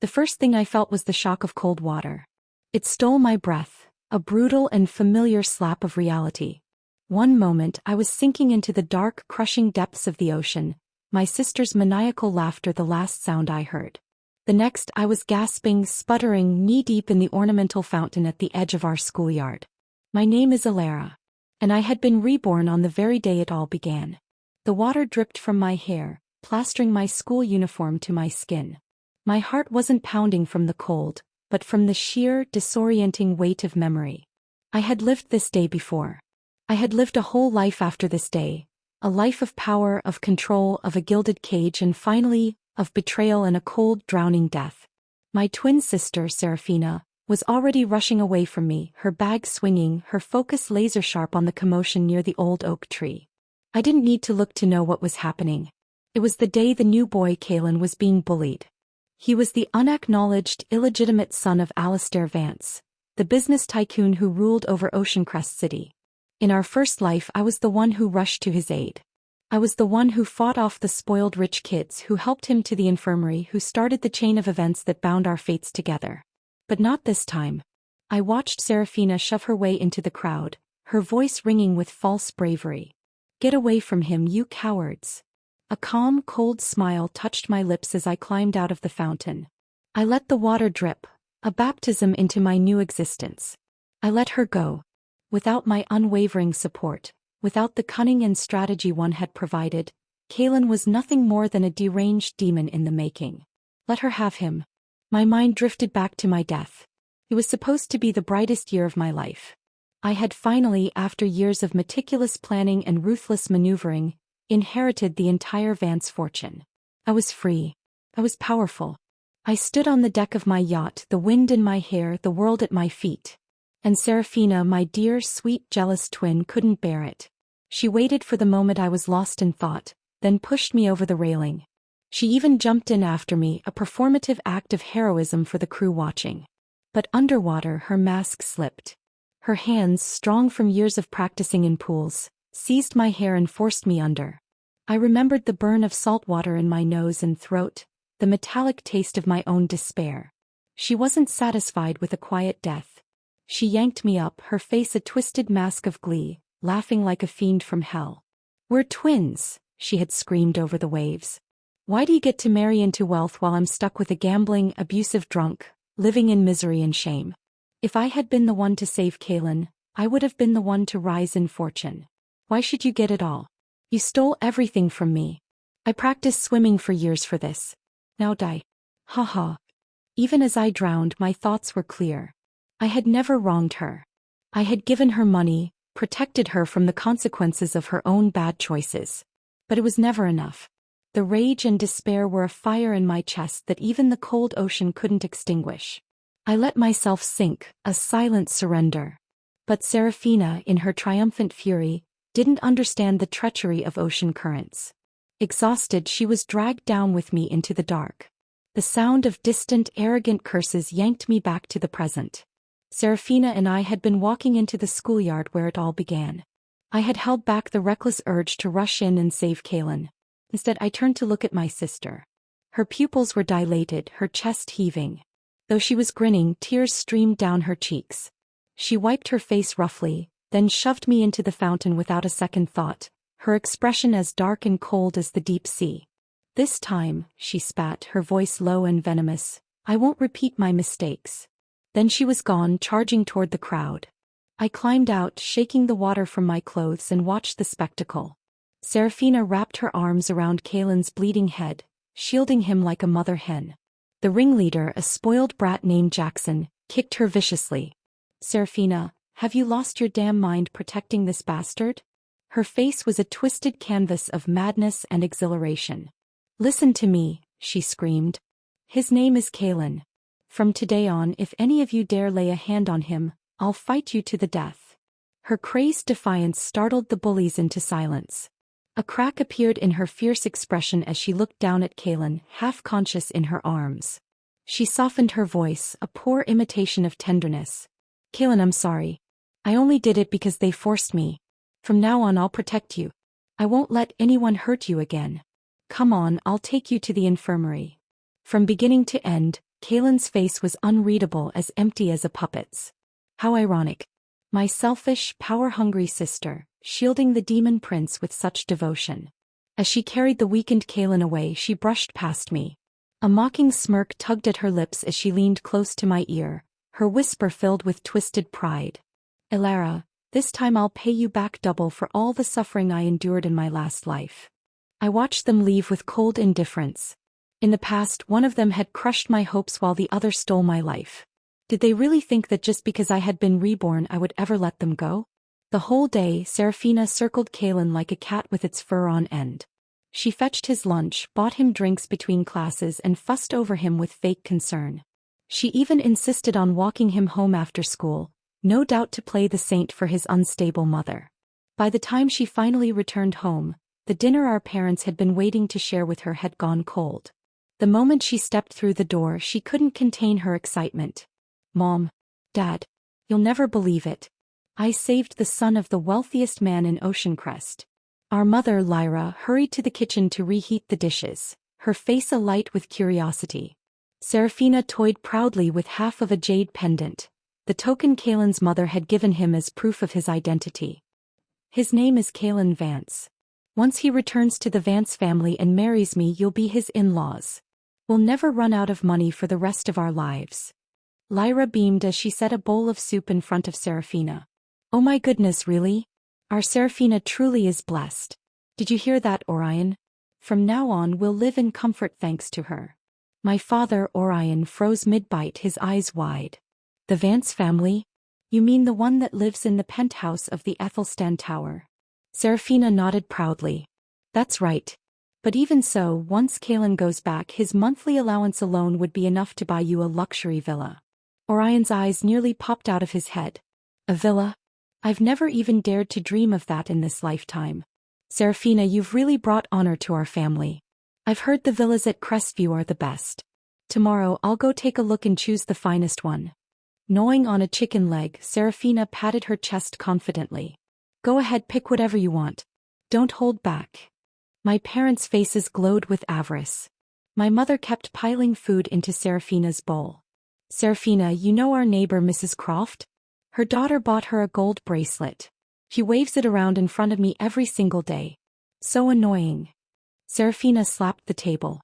The first thing I felt was the shock of cold water. It stole my breath, a brutal and familiar slap of reality. One moment I was sinking into the dark, crushing depths of the ocean, my sister's maniacal laughter the last sound I heard. The next I was gasping, sputtering, knee-deep in the ornamental fountain at the edge of our schoolyard. My name is Alara. And I had been reborn on the very day it all began. The water dripped from my hair, plastering my school uniform to my skin. My heart wasn't pounding from the cold, but from the sheer, disorienting weight of memory. I had lived this day before. I had lived a whole life after this day, a life of power, of control, of a gilded cage, and finally, of betrayal and a cold, drowning death. My twin sister, Serafina, was already rushing away from me, her bag swinging, her focus laser-sharp on the commotion near the old oak tree. I didn't need to look to know what was happening. It was the day the new boy Kalen was being bullied. He was the unacknowledged, illegitimate son of Alistair Vance, the business tycoon who ruled over Oceancrest City. In our first life I was the one who rushed to his aid. I was the one who fought off the spoiled rich kids, who helped him to the infirmary, who started the chain of events that bound our fates together. But not this time. I watched Serafina shove her way into the crowd, her voice ringing with false bravery. "Get away from him, you cowards." A calm, cold smile touched my lips as I climbed out of the fountain. I let the water drip, a baptism into my new existence. I let her go. Without my unwavering support, without the cunning and strategy one had provided, Kalen was nothing more than a deranged demon in the making. Let her have him. My mind drifted back to my death. It was supposed to be the brightest year of my life. I had finally, after years of meticulous planning and ruthless maneuvering, inherited the entire Vance fortune. I was free. I was powerful. I stood on the deck of my yacht, the wind in my hair, the world at my feet. And Serafina, my dear, sweet, jealous twin, couldn't bear it. She waited for the moment I was lost in thought, then pushed me over the railing. She even jumped in after me, a performative act of heroism for the crew watching. But underwater her mask slipped. Her hands, strong from years of practicing in pools, seized my hair and forced me under. I remembered the burn of salt water in my nose and throat, the metallic taste of my own despair. She wasn't satisfied with a quiet death. She yanked me up, her face a twisted mask of glee, laughing like a fiend from hell. "We're twins," she had screamed over the waves. "Why do you get to marry into wealth while I'm stuck with a gambling, abusive drunk, living in misery and shame? If I had been the one to save Kalen, I would have been the one to rise in fortune. Why should you get it all? You stole everything from me. I practiced swimming for years for this. Now die." Ha ha. Even as I drowned, my thoughts were clear. I had never wronged her. I had given her money, protected her from the consequences of her own bad choices. But it was never enough. The rage and despair were a fire in my chest that even the cold ocean couldn't extinguish. I let myself sink, a silent surrender. But Serafina, in her triumphant fury, didn't understand the treachery of ocean currents. Exhausted, she was dragged down with me into the dark. The sound of distant, arrogant curses yanked me back to the present. Serafina and I had been walking into the schoolyard where it all began. I had held back the reckless urge to rush in and save Kalen. Instead, I turned to look at my sister. Her pupils were dilated, her chest heaving. Though she was grinning, tears streamed down her cheeks. She wiped her face roughly, then shoved me into the fountain without a second thought, her expression as dark and cold as the deep sea. "This time," she spat, her voice low and venomous, "I won't repeat my mistakes." Then she was gone, charging toward the crowd. I climbed out, shaking the water from my clothes, and watched the spectacle. Serafina wrapped her arms around Kalen's bleeding head, shielding him like a mother hen. The ringleader, a spoiled brat named Jackson, kicked her viciously. "Serafina, have you lost your damn mind protecting this bastard?" Her face was a twisted canvas of madness and exhilaration. "Listen to me," she screamed. "His name is Kalen. From today on, if any of you dare lay a hand on him, I'll fight you to the death." Her crazed defiance startled the bullies into silence. A crack appeared in her fierce expression as she looked down at Kalen, half-conscious in her arms. She softened her voice, a poor imitation of tenderness. "Kalen, I'm sorry. I only did it because they forced me. From now on I'll protect you. I won't let anyone hurt you again. Come on, I'll take you to the infirmary. From beginning to end, Kaylin's face was unreadable, as empty as a puppet's. How ironic. My selfish, power-hungry sister, shielding the demon prince with such devotion. As she carried the weakened Kaylin away, she brushed past me. A mocking smirk tugged at her lips as she leaned close to my ear, her whisper filled with twisted pride. Elara, this time I'll pay you back double for all the suffering I endured in my last life. I watched them leave with cold indifference. In the past, one of them had crushed my hopes while the other stole my life. Did they really think that just because I had been reborn I would ever let them go? The whole day, Serafina circled Kaylin like a cat with its fur on end. She fetched his lunch, bought him drinks between classes, and fussed over him with fake concern. She even insisted on walking him home after school, no doubt to play the saint for his unstable mother. By the time she finally returned home, the dinner our parents had been waiting to share with her had gone cold. The moment she stepped through the door, she couldn't contain her excitement. "Mom, Dad, you'll never believe it. I saved the son of the wealthiest man in Oceancrest." Our mother, Lyra, hurried to the kitchen to reheat the dishes, her face alight with curiosity. Serafina toyed proudly with half of a jade pendant, the token Kaylin's mother had given him as proof of his identity. "His name is Kaylin Vance. Once he returns to the Vance family and marries me, you'll be his in-laws. We'll never run out of money for the rest of our lives." Lyra beamed as she set a bowl of soup in front of Serafina. "Oh my goodness, really? Our Serafina truly is blessed. Did you hear that, Orion? From now on we'll live in comfort thanks to her." My father, Orion, froze mid-bite, his eyes wide. "The Vance family? You mean the one that lives in the penthouse of the Ethelstan Tower?" Serafina nodded proudly. "That's right. But even so, once Kaylin goes back, his monthly allowance alone would be enough to buy you a luxury villa." Orion's eyes nearly popped out of his head. "A villa? I've never even dared to dream of that in this lifetime. Serafina, you've really brought honor to our family. I've heard the villas at Crestview are the best. Tomorrow I'll go take a look and choose the finest one." Gnawing on a chicken leg, Serafina patted her chest confidently. "Go ahead, pick whatever you want. Don't hold back." My parents' faces glowed with avarice. My mother kept piling food into Serafina's bowl. "Serafina, you know our neighbor Mrs. Croft? Her daughter bought her a gold bracelet. She waves it around in front of me every single day. So annoying." Serafina slapped the table.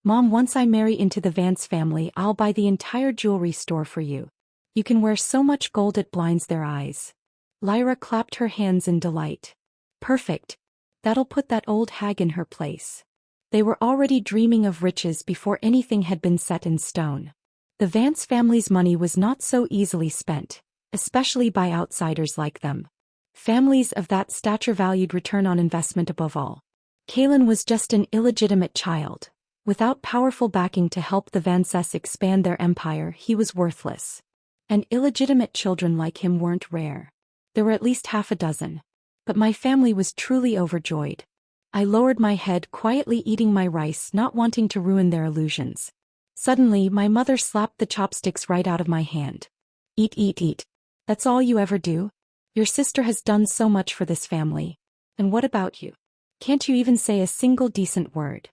"Mom, once I marry into the Vance family, I'll buy the entire jewelry store for you. You can wear so much gold it blinds their eyes." Lyra clapped her hands in delight. "Perfect. That'll put that old hag in her place." They were already dreaming of riches before anything had been set in stone. The Vance family's money was not so easily spent, especially by outsiders like them. Families of that stature valued return on investment above all. Kaylin was just an illegitimate child. Without powerful backing to help the Vances expand their empire, he was worthless. And illegitimate children like him weren't rare. There were at least half a dozen. But my family was truly overjoyed. I lowered my head, quietly eating my rice, not wanting to ruin their illusions. Suddenly, my mother slapped the chopsticks right out of my hand. "Eat, eat, eat. That's all you ever do? Your sister has done so much for this family. And what about you? Can't you even say a single decent word?"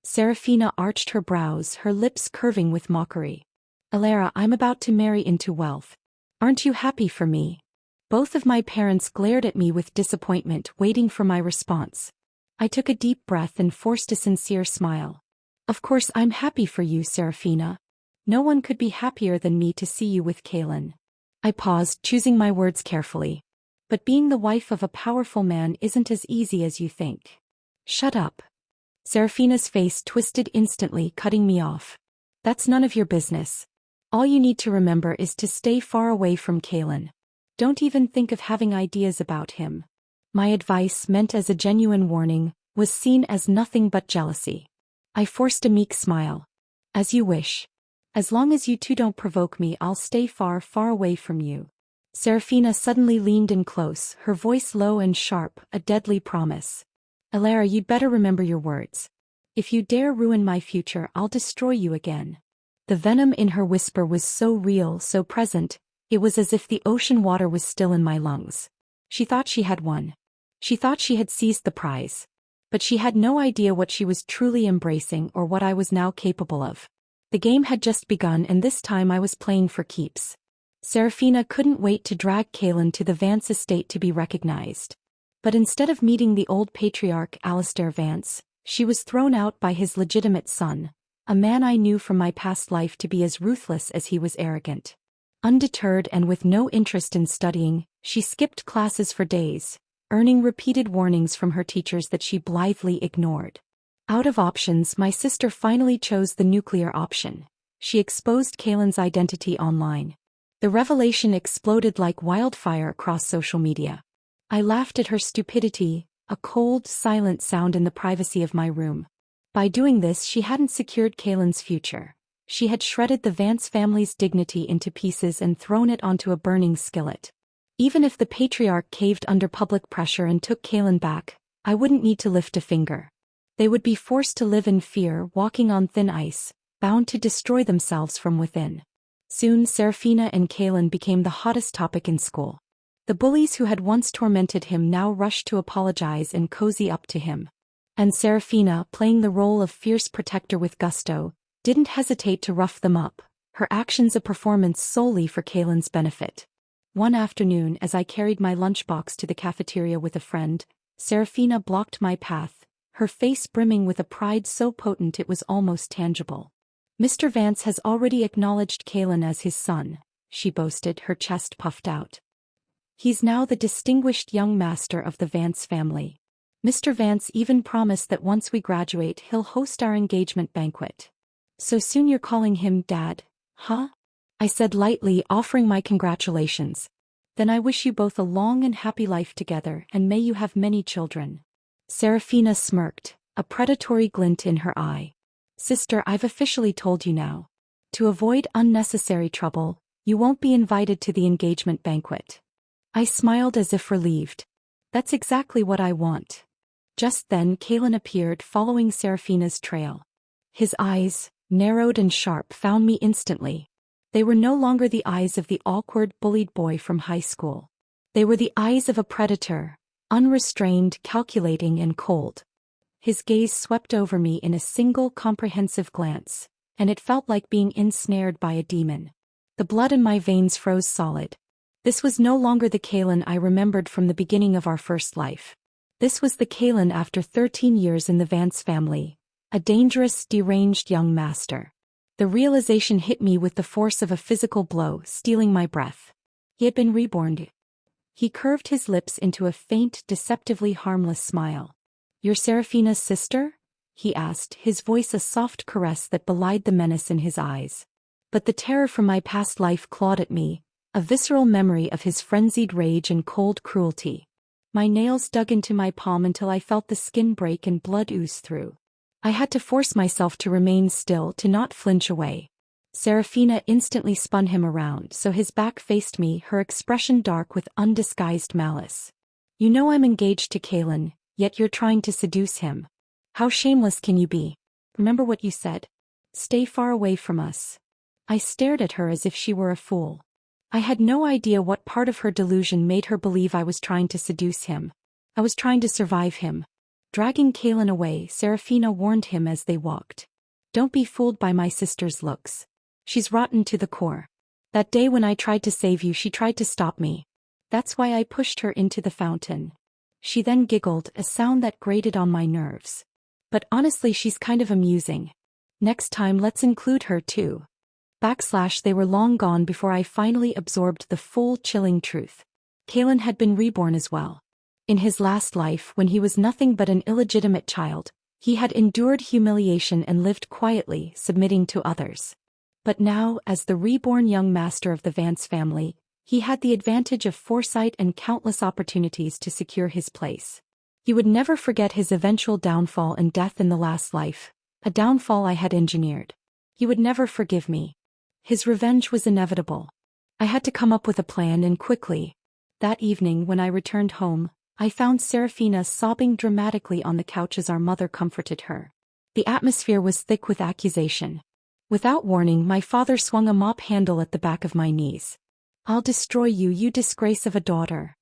Serafina arched her brows, her lips curving with mockery. "Elara, I'm about to marry into wealth. Aren't you happy for me?" Both of my parents glared at me with disappointment, waiting for my response. I took a deep breath and forced a sincere smile. "Of course I'm happy for you, Serafina. No one could be happier than me to see you with Kaylin." I paused, choosing my words carefully. "But being the wife of a powerful man isn't as easy as you think." "Shut up." Serafina's face twisted instantly, cutting me off. "That's none of your business. All you need to remember is to stay far away from Kaylin. Don't even think of having ideas about him." My advice, meant as a genuine warning, was seen as nothing but jealousy. I forced a meek smile. "As you wish. As long as you two don't provoke me, I'll stay far, far away from you." Serafina suddenly leaned in close, her voice low and sharp, a deadly promise. "Elara, you'd better remember your words. If you dare ruin my future, I'll destroy you again." The venom in her whisper was so real, so present, it was as if the ocean water was still in my lungs. She thought she had won. She thought she had seized the prize. But she had no idea what she was truly embracing or what I was now capable of. The game had just begun and this time I was playing for keeps. Serafina couldn't wait to drag Kaelin to the Vance estate to be recognized. But instead of meeting the old patriarch Alistair Vance, she was thrown out by his legitimate son, a man I knew from my past life to be as ruthless as he was arrogant. Undeterred and with no interest in studying, she skipped classes for days, earning repeated warnings from her teachers that she blithely ignored. Out of options, my sister finally chose the nuclear option. She exposed Kaelin's identity online. The revelation exploded like wildfire across social media. I laughed at her stupidity, a cold, silent sound in the privacy of my room. By doing this, she hadn't secured Kaelin's future. She had shredded the Vance family's dignity into pieces and thrown it onto a burning skillet. Even if the patriarch caved under public pressure and took Kaelin back, I wouldn't need to lift a finger. They would be forced to live in fear, walking on thin ice, bound to destroy themselves from within. Soon Serafina and Kaelin became the hottest topic in school. The bullies who had once tormented him now rushed to apologize and cozy up to him. And Serafina, playing the role of fierce protector with gusto, didn't hesitate to rough them up, her actions a performance solely for Kaelin's benefit. One afternoon, as I carried my lunchbox to the cafeteria with a friend, Serafina blocked my path, her face brimming with a pride so potent it was almost tangible. "Mr. Vance has already acknowledged Kaelin as his son," she boasted, her chest puffed out. "He's now the distinguished young master of the Vance family. Mr. Vance even promised that once we graduate he'll host our engagement banquet." "So soon you're calling him Dad, huh?" I said lightly, offering my congratulations. "Then I wish you both a long and happy life together and may you have many children." Serafina smirked, a predatory glint in her eye. "Sister, I've officially told you now. To avoid unnecessary trouble, you won't be invited to the engagement banquet." I smiled as if relieved. "That's exactly what I want." Just then Kaelin appeared, following Serafina's trail. His eyes, narrowed and sharp, found me instantly. They were no longer the eyes of the awkward, bullied boy from high school. They were the eyes of a predator, unrestrained, calculating, and cold. His gaze swept over me in a single comprehensive glance, and it felt like being ensnared by a demon. The blood in my veins froze solid. This was no longer the Kaelin I remembered from the beginning of our first life. This was the Kaelin after 13 years in the Vance family, a dangerous, deranged young master. The realization hit me with the force of a physical blow, stealing my breath. He had been reborn. He curved his lips into a faint, deceptively harmless smile. "You're Serafina's sister?" he asked, his voice a soft caress that belied the menace in his eyes. But the terror from my past life clawed at me, a visceral memory of his frenzied rage and cold cruelty. My nails dug into my palm until I felt the skin break and blood ooze through. I had to force myself to remain still, to not flinch away. Serafina instantly spun him around so his back faced me, her expression dark with undisguised malice. "You know I'm engaged to Kaelin, yet you're trying to seduce him. How shameless can you be? Remember what you said? Stay far away from us." I stared at her as if she were a fool. I had no idea what part of her delusion made her believe I was trying to seduce him. I was trying to survive him. Dragging Kaelin away, Serafina warned him as they walked. "Don't be fooled by my sister's looks. She's rotten to the core. That day when I tried to save you, she tried to stop me. That's why I pushed her into the fountain." She then giggled, a sound that grated on my nerves. "But honestly, she's kind of amusing. Next time let's include her too." They were long gone before I finally absorbed the full, chilling truth. Kaelin had been reborn as well. In his last life, when he was nothing but an illegitimate child, he had endured humiliation and lived quietly, submitting to others. But now, as the reborn young master of the Vance family, he had the advantage of foresight and countless opportunities to secure his place. He would never forget his eventual downfall and death in the last life, a downfall I had engineered. He would never forgive me. His revenge was inevitable. I had to come up with a plan, and quickly. That evening, when I returned home, I found Serafina sobbing dramatically on the couch as our mother comforted her. The atmosphere was thick with accusation. Without warning, my father swung a mop handle at the back of my knees. "I'll destroy you, you disgrace of a daughter."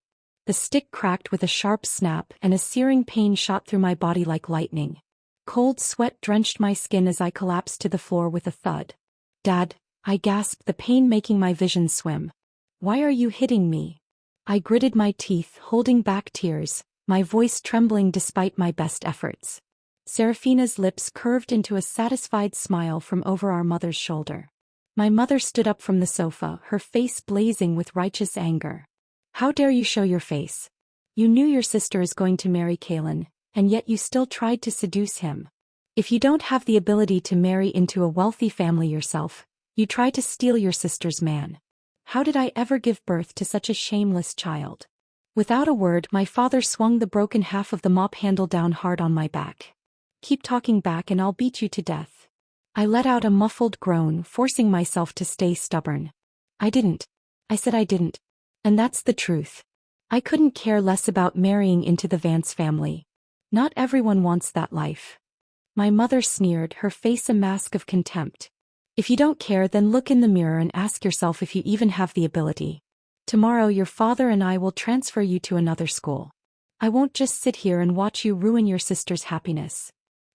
The stick cracked with a sharp snap, and a searing pain shot through my body like lightning. Cold sweat drenched my skin as I collapsed to the floor with a thud. "Dad," I gasped, the pain making my vision swim. "Why are you hitting me?" I gritted my teeth, holding back tears, my voice trembling despite my best efforts. Serafina's lips curved into a satisfied smile from over our mother's shoulder. My mother stood up from the sofa, her face blazing with righteous anger. "How dare you show your face? You knew your sister is going to marry Kaylin, and yet you still tried to seduce him. If you don't have the ability to marry into a wealthy family yourself, you try to steal your sister's man. How did I ever give birth to such a shameless child?" Without a word, my father swung the broken half of the mop handle down hard on my back. "Keep talking back and I'll beat you to death." I let out a muffled groan, forcing myself to stay stubborn. "I didn't. I said I didn't. And that's the truth. I couldn't care less about marrying into the Vance family. Not everyone wants that life." My mother sneered, her face a mask of contempt. "If you don't care, then look in the mirror and ask yourself if you even have the ability. Tomorrow your father and I will transfer you to another school. I won't just sit here and watch you ruin your sister's happiness."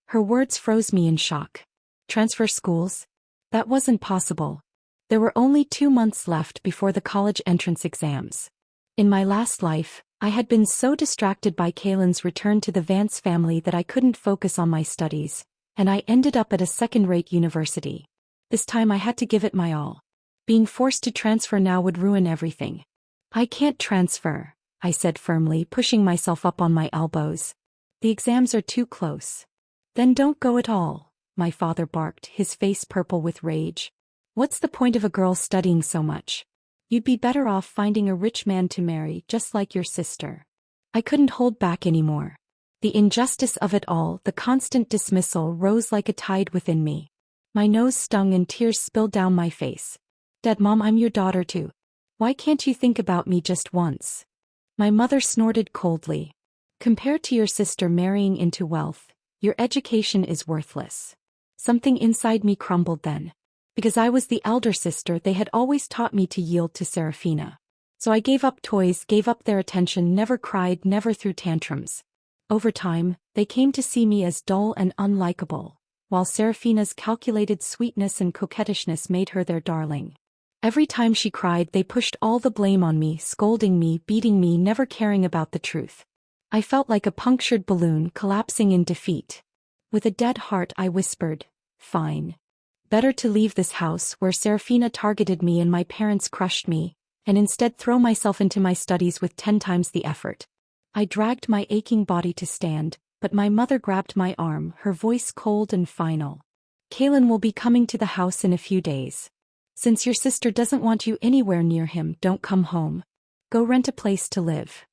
Her words froze me in shock. Transfer schools? That wasn't possible. There were only 2 months left before the college entrance exams. In my last life, I had been so distracted by Kaylin's return to the Vance family that I couldn't focus on my studies, and I ended up at a second-rate university. This time I had to give it my all. Being forced to transfer now would ruin everything. "I can't transfer," I said firmly, pushing myself up on my elbows. "The exams are too close." "Then don't go at all," my father barked, his face purple with rage. "What's the point of a girl studying so much? You'd be better off finding a rich man to marry, just like your sister." I couldn't hold back anymore. The injustice of it all, the constant dismissal, rose like a tide within me. My nose stung and tears spilled down my face. "Dad, Mom, I'm your daughter too. Why can't you think about me just once?" My mother snorted coldly. "Compared to your sister marrying into wealth, your education is worthless." Something inside me crumbled then. Because I was the elder sister, they had always taught me to yield to Serafina. So I gave up toys, gave up their attention, never cried, never threw tantrums. Over time, they came to see me as dull and unlikable, while Serafina's calculated sweetness and coquettishness made her their darling. Every time she cried, they pushed all the blame on me, scolding me, beating me, never caring about the truth. I felt like a punctured balloon collapsing in defeat. With a dead heart, I whispered, "Fine. Better to leave this house where Serafina targeted me and my parents crushed me, and instead throw myself into my studies with 10 times the effort." I dragged my aching body to stand, but my mother grabbed my arm, her voice cold and final. "Kaylin will be coming to the house in a few days. Since your sister doesn't want you anywhere near him, don't come home. Go rent a place to live."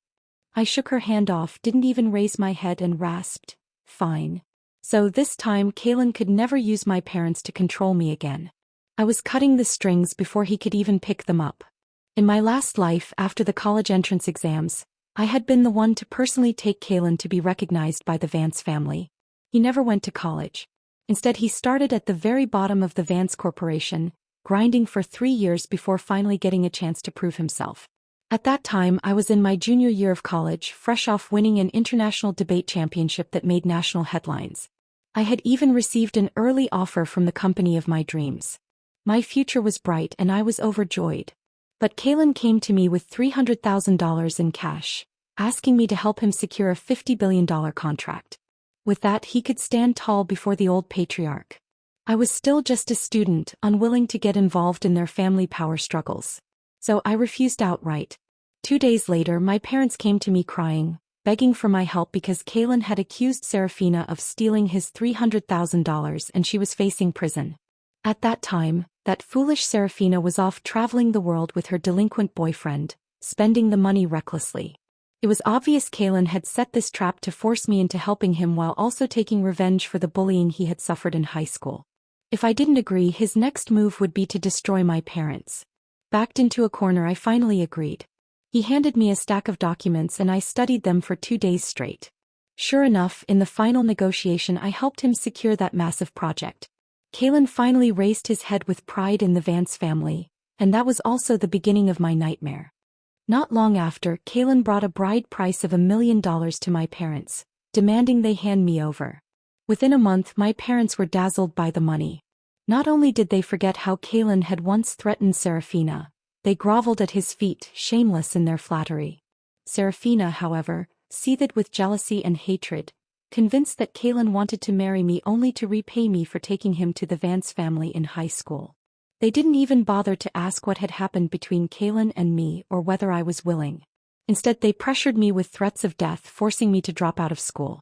I shook her hand off, didn't even raise my head, and rasped, "Fine." So this time Kaylin could never use my parents to control me again. I was cutting the strings before he could even pick them up. In my last life, after the college entrance exams, I had been the one to personally take Kaylin to be recognized by the Vance family. He never went to college. Instead, he started at the very bottom of the Vance Corporation, grinding for 3 years before finally getting a chance to prove himself. At that time, I was in my junior year of college, fresh off winning an international debate championship that made national headlines. I had even received an early offer from the company of my dreams. My future was bright and I was overjoyed. But Kaylin came to me with $300,000 in cash, asking me to help him secure a $50 billion contract. With that, he could stand tall before the old patriarch. I was still just a student, unwilling to get involved in their family power struggles. So I refused outright. 2 days later, my parents came to me crying, begging for my help because Kaylin had accused Serafina of stealing his $300,000 and she was facing prison. At that time, that foolish Serafina was off traveling the world with her delinquent boyfriend, spending the money recklessly. It was obvious Kaylin had set this trap to force me into helping him while also taking revenge for the bullying he had suffered in high school. If I didn't agree, his next move would be to destroy my parents. Backed into a corner, I finally agreed. He handed me a stack of documents and I studied them for 2 days straight. Sure enough, in the final negotiation I helped him secure that massive project. Kaylin finally raised his head with pride in the Vance family, and that was also the beginning of my nightmare. Not long after, Kaylin brought a bride price of $1 million to my parents, demanding they hand me over. Within a month, my parents were dazzled by the money. Not only did they forget how Kaylin had once threatened Serafina, they groveled at his feet, shameless in their flattery. Serafina, however, seethed with jealousy and hatred, convinced that Kaylin wanted to marry me only to repay me for taking him to the Vance family in high school. They didn't even bother to ask what had happened between Kaylin and me or whether I was willing. Instead, they pressured me with threats of death, forcing me to drop out of school.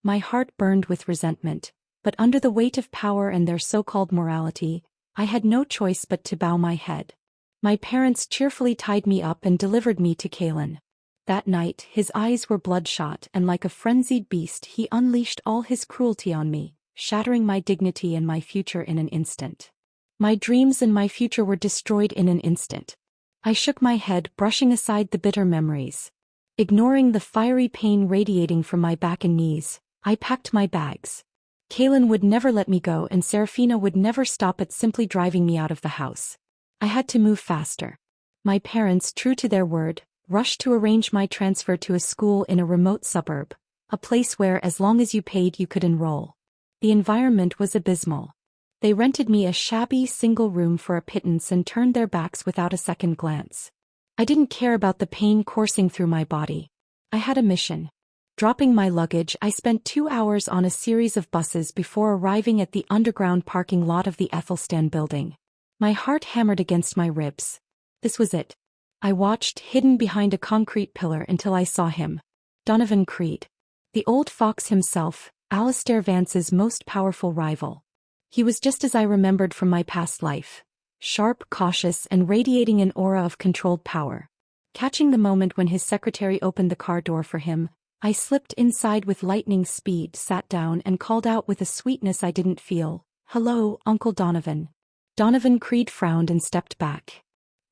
My heart burned with resentment, but under the weight of power and their so-called morality, I had no choice but to bow my head. My parents cheerfully tied me up and delivered me to Kaylin. That night, his eyes were bloodshot, and like a frenzied beast, he unleashed all his cruelty on me, shattering my dignity and my future in an instant. My dreams and my future were destroyed in an instant. I shook my head, brushing aside the bitter memories. Ignoring the fiery pain radiating from my back and knees, I packed my bags. Kaylin would never let me go, and Serafina would never stop at simply driving me out of the house. I had to move faster. My parents, true to their word, rushed to arrange my transfer to a school in a remote suburb, a place where as long as you paid you could enroll. The environment was abysmal. They rented me a shabby single room for a pittance and turned their backs without a second glance. I didn't care about the pain coursing through my body. I had a mission. Dropping my luggage, I spent 2 hours on a series of buses before arriving at the underground parking lot of the Ethelstan building. My heart hammered against my ribs. This was it. I watched, hidden behind a concrete pillar, until I saw him. Donovan Creed. The old fox himself, Alistair Vance's most powerful rival. He was just as I remembered from my past life. Sharp, cautious, and radiating an aura of controlled power. Catching the moment when his secretary opened the car door for him, I slipped inside with lightning speed, sat down, and called out with a sweetness I didn't feel, "Hello, Uncle Donovan." Donovan Creed frowned and stepped back.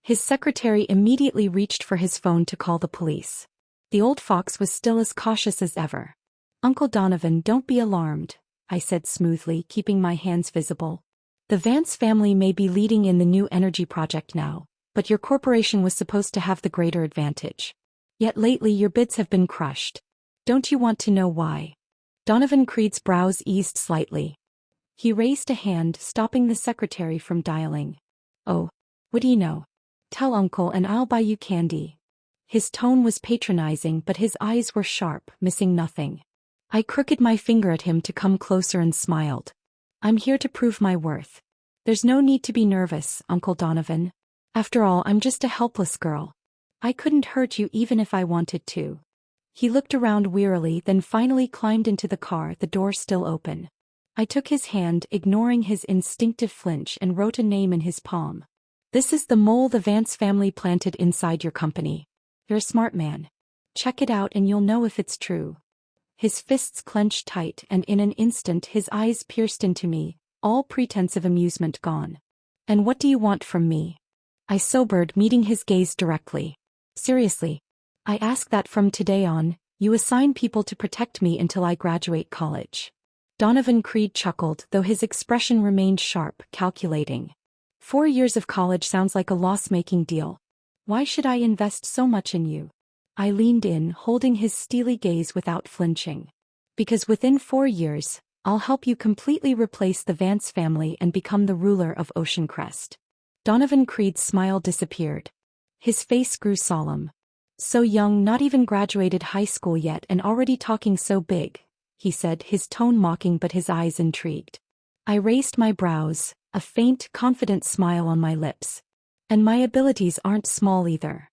His secretary immediately reached for his phone to call the police. The old fox was still as cautious as ever. "Uncle Donovan, don't be alarmed," I said smoothly, keeping my hands visible. "The Vance family may be leading in the new energy project now, but your corporation was supposed to have the greater advantage. Yet lately your bids have been crushed. Don't you want to know why?" Donovan Creed's brows eased slightly. He raised a hand, stopping the secretary from dialing. "Oh, what do you know? Tell Uncle and I'll buy you candy." His tone was patronizing, but his eyes were sharp, missing nothing. I crooked my finger at him to come closer and smiled. "I'm here to prove my worth. There's no need to be nervous, Uncle Donovan. After all, I'm just a helpless girl. I couldn't hurt you even if I wanted to." He looked around wearily, then finally climbed into the car, the door still open. I took his hand, ignoring his instinctive flinch, and wrote a name in his palm. "This is the mole the Vance family planted inside your company. You're a smart man. Check it out and you'll know if it's true." His fists clenched tight, and in an instant his eyes pierced into me, all pretense of amusement gone. "And what do you want from me?" I sobered, meeting his gaze directly. "Seriously. I ask that from today on, you assign people to protect me until I graduate college." Donovan Creed chuckled, though his expression remained sharp, calculating. 4 years of college sounds like a loss-making deal. Why should I invest so much in you? I leaned in, holding his steely gaze without flinching. "Because within 4 years, I'll help you completely replace the Vance family and become the ruler of Ocean Crest." Donovan Creed's smile disappeared. His face grew solemn. "So young, not even graduated high school yet, and already talking so big," he said, his tone mocking but his eyes intrigued. I raised my brows, a faint, confident smile on my lips. "And my abilities aren't small either."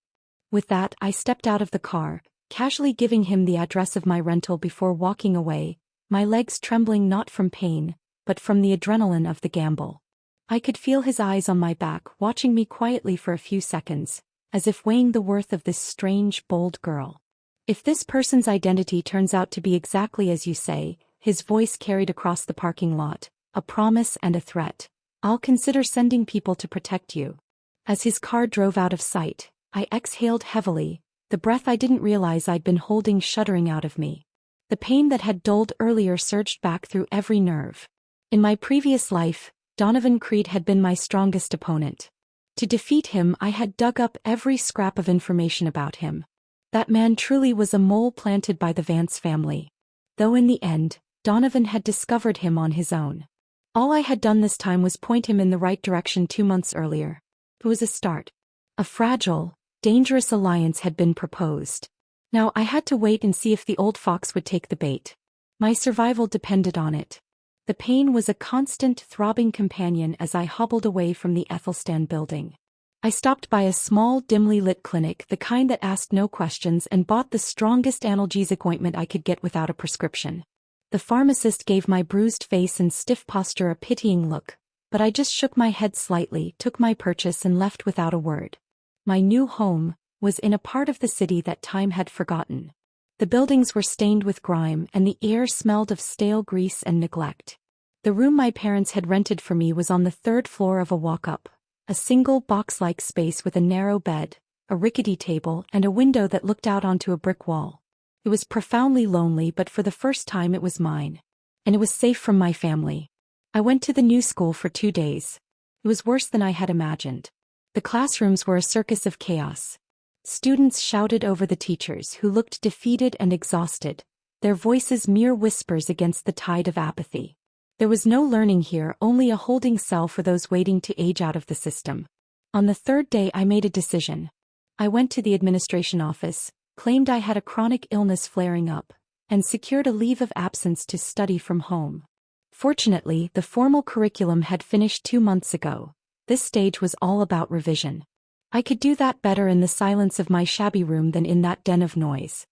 With that, I stepped out of the car, casually giving him the address of my rental before walking away, my legs trembling not from pain, but from the adrenaline of the gamble. I could feel his eyes on my back, watching me quietly for a few seconds, as if weighing the worth of this strange, bold girl. "If this person's identity turns out to be exactly as you say," his voice carried across the parking lot, "a promise and a threat, I'll consider sending people to protect you." As his car drove out of sight, I exhaled heavily, the breath I didn't realize I'd been holding shuddering out of me. The pain that had dulled earlier surged back through every nerve. In my previous life, Donovan Creed had been my strongest opponent. To defeat him, I had dug up every scrap of information about him. That man truly was a mole planted by the Vance family. Though in the end, Donovan had discovered him on his own. All I had done this time was point him in the right direction 2 months earlier. It was a start. A fragile, dangerous alliance had been proposed. Now I had to wait and see if the old fox would take the bait. My survival depended on it. The pain was a constant throbbing companion as I hobbled away from the Ethelstan building. I stopped by a small, dimly lit clinic, the kind that asked no questions, and bought the strongest analgesic ointment I could get without a prescription. The pharmacist gave my bruised face and stiff posture a pitying look, but I just shook my head slightly, took my purchase and left without a word. My new home was in a part of the city that time had forgotten. The buildings were stained with grime and the air smelled of stale grease and neglect. The room my parents had rented for me was on the 3rd floor of a walk-up, a single box-like space with a narrow bed, a rickety table, and a window that looked out onto a brick wall. It was profoundly lonely, but for the first time it was mine. And it was safe from my family. I went to the new school for 2 days. It was worse than I had imagined. The classrooms were a circus of chaos. Students shouted over the teachers, who looked defeated and exhausted, their voices mere whispers against the tide of apathy. There was no learning here, only a holding cell for those waiting to age out of the system. On the 3rd day I made a decision. I went to the administration office, claimed I had a chronic illness flaring up, and secured a leave of absence to study from home. Fortunately, the formal curriculum had finished 2 months ago. This stage was all about revision. I could do that better in the silence of my shabby room than in that den of noise.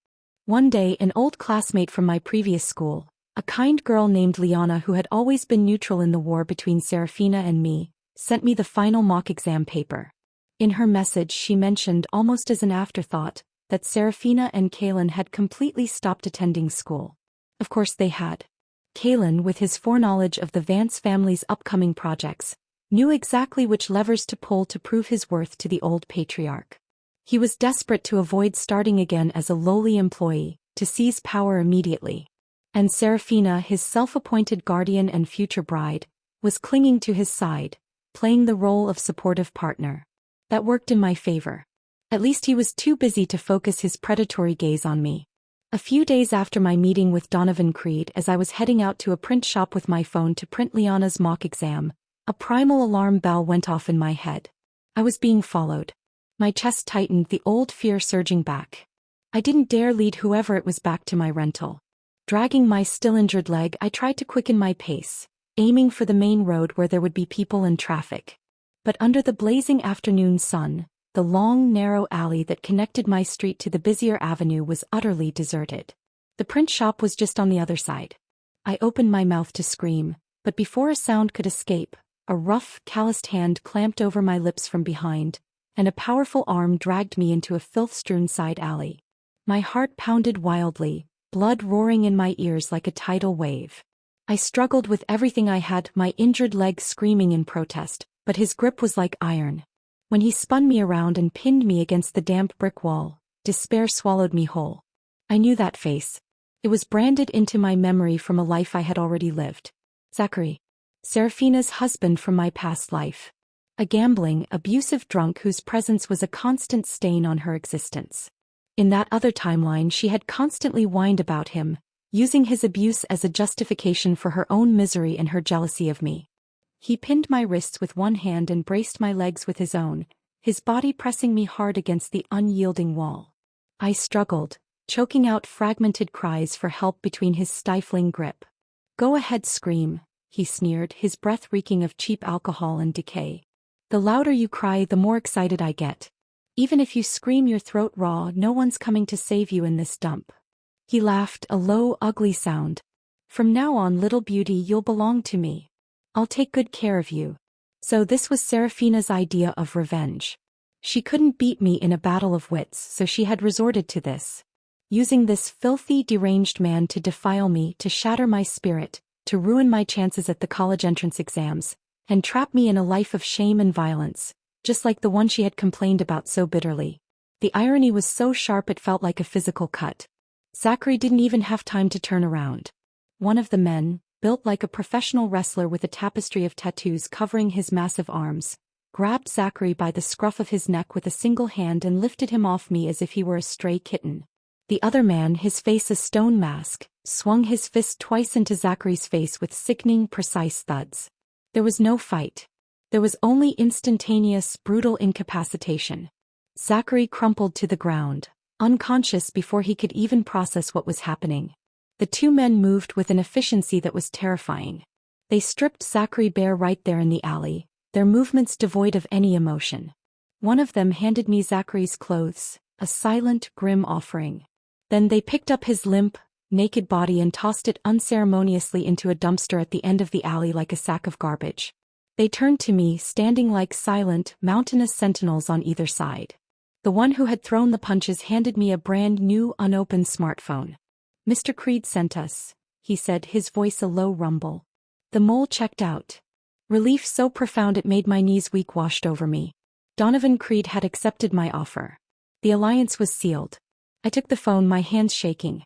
One day, an old classmate from my previous school, a kind girl named Liana who had always been neutral in the war between Serafina and me, sent me the final mock exam paper. In her message she mentioned, almost as an afterthought, that Serafina and Kaylin had completely stopped attending school. Of course they had. Kaylin, with his foreknowledge of the Vance family's upcoming projects, knew exactly which levers to pull to prove his worth to the old patriarch. He was desperate to avoid starting again as a lowly employee, to seize power immediately. And Serafina, his self-appointed guardian and future bride, was clinging to his side, playing the role of supportive partner. That worked in my favor. At least he was too busy to focus his predatory gaze on me. A few days after my meeting with Donovan Creed, as I was heading out to a print shop with my phone to print Liana's mock exam, a primal alarm bell went off in my head. I was being followed. My chest tightened, the old fear surging back. I didn't dare lead whoever it was back to my rental. Dragging my still-injured leg, I tried to quicken my pace, aiming for the main road where there would be people and traffic. But under the blazing afternoon sun, the long, narrow alley that connected my street to the busier avenue was utterly deserted. The print shop was just on the other side. I opened my mouth to scream, but before a sound could escape, a rough, calloused hand clamped over my lips from behind, and a powerful arm dragged me into a filth-strewn side alley. My heart pounded wildly, blood roaring in my ears like a tidal wave. I struggled with everything I had, my injured leg screaming in protest, but his grip was like iron. When he spun me around and pinned me against the damp brick wall, despair swallowed me whole. I knew that face. It was branded into my memory from a life I had already lived. Zachary. Serafina's husband from my past life. A gambling, abusive drunk whose presence was a constant stain on her existence. In that other timeline she had constantly whined about him, using his abuse as a justification for her own misery and her jealousy of me. He pinned my wrists with one hand and braced my legs with his own, his body pressing me hard against the unyielding wall. I struggled, choking out fragmented cries for help between his stifling grip. "Go ahead, scream," he sneered, his breath reeking of cheap alcohol and decay. "The louder you cry, the more excited I get. Even if you scream your throat raw, no one's coming to save you in this dump." He laughed, a low, ugly sound. "From now on, little beauty, you'll belong to me. I'll take good care of you." So this was Serafina's idea of revenge. She couldn't beat me in a battle of wits, so she had resorted to this. Using this filthy, deranged man to defile me, to shatter my spirit, to ruin my chances at the college entrance exams, and trap me in a life of shame and violence, just like the one she had complained about so bitterly. The irony was so sharp it felt like a physical cut. Zachary didn't even have time to turn around. One of the men, built like a professional wrestler with a tapestry of tattoos covering his massive arms, grabbed Zachary by the scruff of his neck with a single hand and lifted him off me as if he were a stray kitten. The other man, his face a stone mask, swung his fist twice into Zachary's face with sickening, precise thuds. There was no fight. There was only instantaneous, brutal incapacitation. Zachary crumpled to the ground, unconscious before he could even process what was happening. The two men moved with an efficiency that was terrifying. They stripped Zachary bare right there in the alley, their movements devoid of any emotion. One of them handed me Zachary's clothes, a silent, grim offering. Then they picked up his limp, naked body and tossed it unceremoniously into a dumpster at the end of the alley like a sack of garbage. They turned to me, standing like silent, mountainous sentinels on either side. The one who had thrown the punches handed me a brand new, unopened smartphone. "Mr. Creed sent us," he said, his voice a low rumble. The mole checked out. Relief so profound it made my knees weak washed over me. Donovan Creed had accepted my offer. The alliance was sealed. I took the phone, my hands shaking.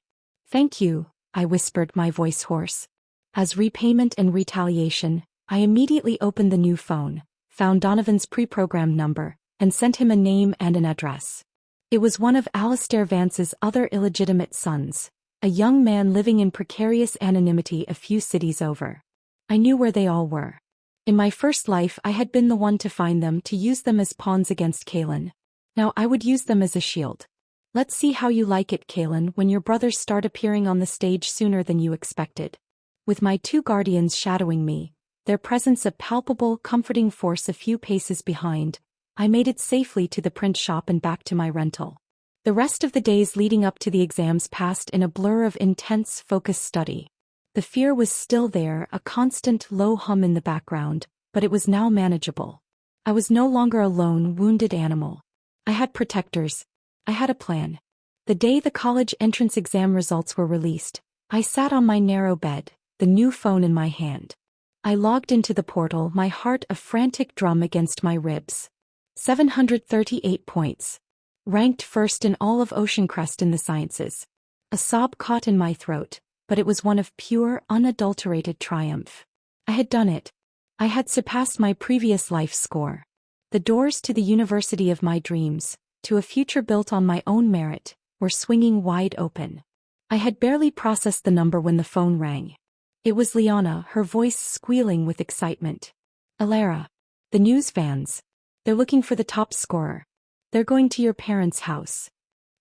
"Thank you," I whispered, my voice hoarse. As repayment and retaliation, I immediately opened the new phone, found Donovan's pre-programmed number, and sent him a name and an address. It was one of Alistair Vance's other illegitimate sons, a young man living in precarious anonymity a few cities over. I knew where they all were. In my first life I had been the one to find them, to use them as pawns against Kalen. Now I would use them as a shield. "Let's see how you like it, Kalen, when your brothers start appearing on the stage sooner than you expected." With my two guardians shadowing me, their presence a palpable, comforting force a few paces behind, I made it safely to the print shop and back to my rental. The rest of the days leading up to the exams passed in a blur of intense, focused study. The fear was still there, a constant low hum in the background, but it was now manageable. I was no longer a lone, wounded animal. I had protectors. I had a plan. The day the college entrance exam results were released, I sat on my narrow bed, the new phone in my hand. I logged into the portal, my heart a frantic drum against my ribs. 738 points. Ranked first in all of Oceancrest in the sciences. A sob caught in my throat, but it was one of pure, unadulterated triumph. I had done it. I had surpassed my previous life score. The doors to the university of my dreams, to a future built on my own merit, were swinging wide open. I had barely processed the number when the phone rang. It was Liana, her voice squealing with excitement. "Alara. The news vans. They're looking for the top scorer. They're going to your parents' house."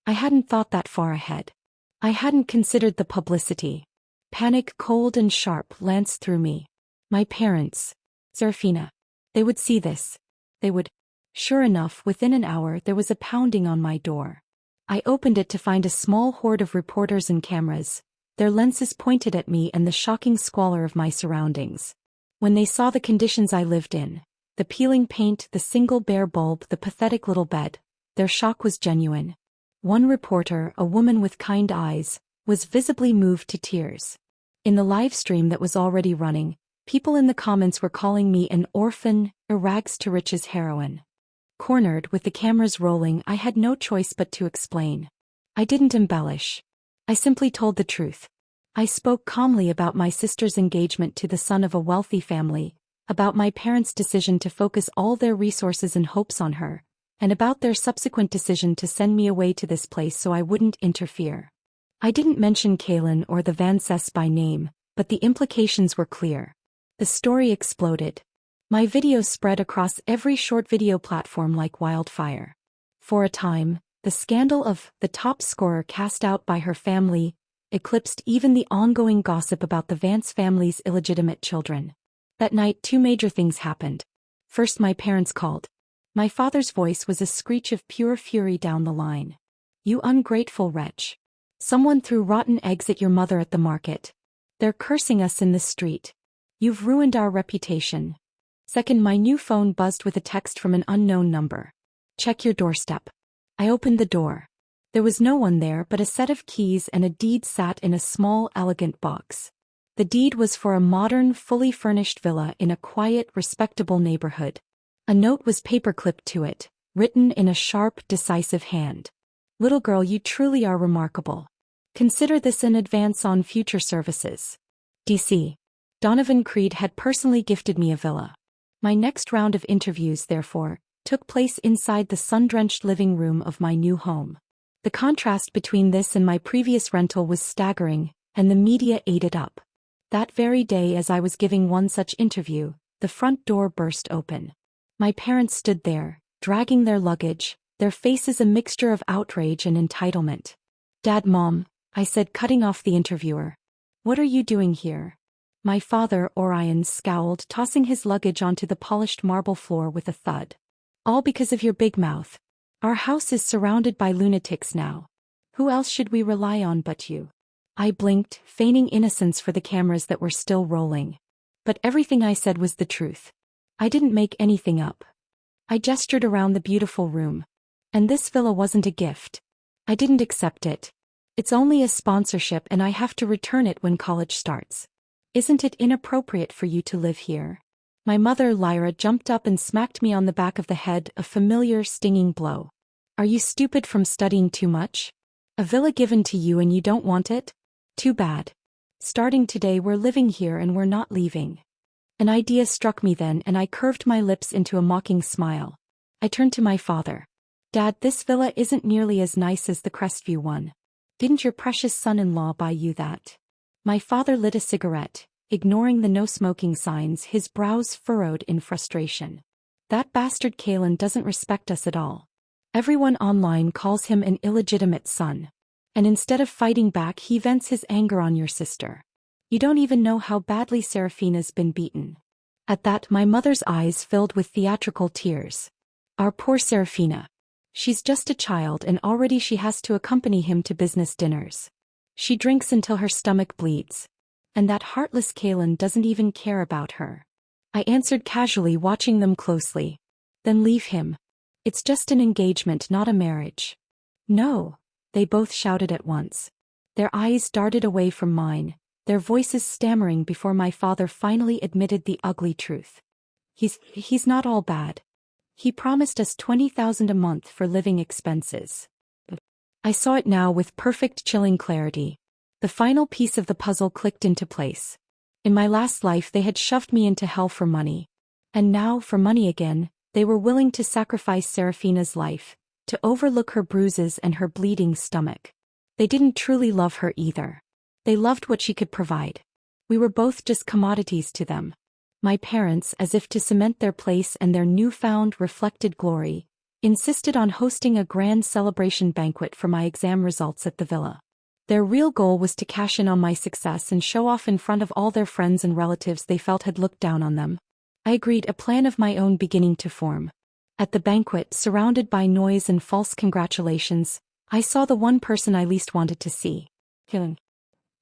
I hadn't thought that far ahead. I hadn't considered the publicity. Panic, cold and sharp, lanced through me. My parents. Serafina. They would see this. They would. Sure enough, within an hour there was a pounding on my door. I opened it to find a small horde of reporters and cameras, their lenses pointed at me and the shocking squalor of my surroundings. When they saw the conditions I lived in, the peeling paint, the single bare bulb, the pathetic little bed, their shock was genuine. One reporter, a woman with kind eyes, was visibly moved to tears. In the live stream that was already running, people in the comments were calling me an orphan, a rags to riches heroine. Cornered, with the cameras rolling, I had no choice but to explain. I didn't embellish. I simply told the truth. I spoke calmly about my sister's engagement to the son of a wealthy family, about my parents' decision to focus all their resources and hopes on her, and about their subsequent decision to send me away to this place so I wouldn't interfere. I didn't mention Kalen or the Vances by name, but the implications were clear. The story exploded. My videos spread across every short video platform like wildfire. For a time, the scandal of the top scorer cast out by her family eclipsed even the ongoing gossip about the Vance family's illegitimate children. That night, two major things happened. First, my parents called. My father's voice was a screech of pure fury down the line. "You ungrateful wretch. Someone threw rotten eggs at your mother at the market. They're cursing us in the street. You've ruined our reputation." Second, my new phone buzzed with a text from an unknown number. "Check your doorstep." I opened the door. There was no one there, but a set of keys and a deed sat in a small, elegant box. The deed was for a modern, fully furnished villa in a quiet, respectable neighborhood. A note was paperclipped to it, written in a sharp, decisive hand. "Little girl, you truly are remarkable. Consider this an advance on future services. DC." Donovan Creed had personally gifted me a villa. My next round of interviews, therefore, took place inside the sun-drenched living room of my new home. The contrast between this and my previous rental was staggering, and the media ate it up. That very day, as I was giving one such interview, the front door burst open. My parents stood there, dragging their luggage, their faces a mixture of outrage and entitlement. "Dad, Mom," I said, cutting off the interviewer. "What are you doing here?" My father, Orion, scowled, tossing his luggage onto the polished marble floor with a thud. "All because of your big mouth. Our house is surrounded by lunatics now. Who else should we rely on but you?" I blinked, feigning innocence for the cameras that were still rolling. But everything I said was the truth. I didn't make anything up. I gestured around the beautiful room. "And this villa wasn't a gift. I didn't accept it. It's only a sponsorship, and I have to return it when college starts. Isn't it inappropriate for you to live here?" My mother, Lyra, jumped up and smacked me on the back of the head, a familiar, stinging blow. "Are you stupid from studying too much? A villa given to you and you don't want it? Too bad. Starting today we're living here and we're not leaving." An idea struck me then, and I curved my lips into a mocking smile. I turned to my father. "Dad, this villa isn't nearly as nice as the Crestview one. Didn't your precious son-in-law buy you that?" My father lit a cigarette, ignoring the no-smoking signs, his brows furrowed in frustration. "That bastard Kalen doesn't respect us at all. Everyone online calls him an illegitimate son. And instead of fighting back, he vents his anger on your sister. You don't even know how badly Serafina's been beaten." At that, my mother's eyes filled with theatrical tears. "Our poor Serafina. She's just a child, and already she has to accompany him to business dinners. She drinks until her stomach bleeds. And that heartless Kalen doesn't even care about her." I answered casually, watching them closely. "Then leave him. It's just an engagement, not a marriage." "No," they both shouted at once. Their eyes darted away from mine, their voices stammering before my father finally admitted the ugly truth. He's not all bad. He promised us $20,000 a month for living expenses." I saw it now with perfect, chilling clarity. The final piece of the puzzle clicked into place. In my last life they had shoved me into hell for money. And now, for money again, they were willing to sacrifice Serafina's life, to overlook her bruises and her bleeding stomach. They didn't truly love her either. They loved what she could provide. We were both just commodities to them. My parents, as if to cement their place and their newfound reflected glory, insisted on hosting a grand celebration banquet for my exam results at the villa. Their real goal was to cash in on my success and show off in front of all their friends and relatives they felt had looked down on them. I agreed, a plan of my own beginning to form. At the banquet, surrounded by noise and false congratulations, I saw the one person I least wanted to see. Kalen.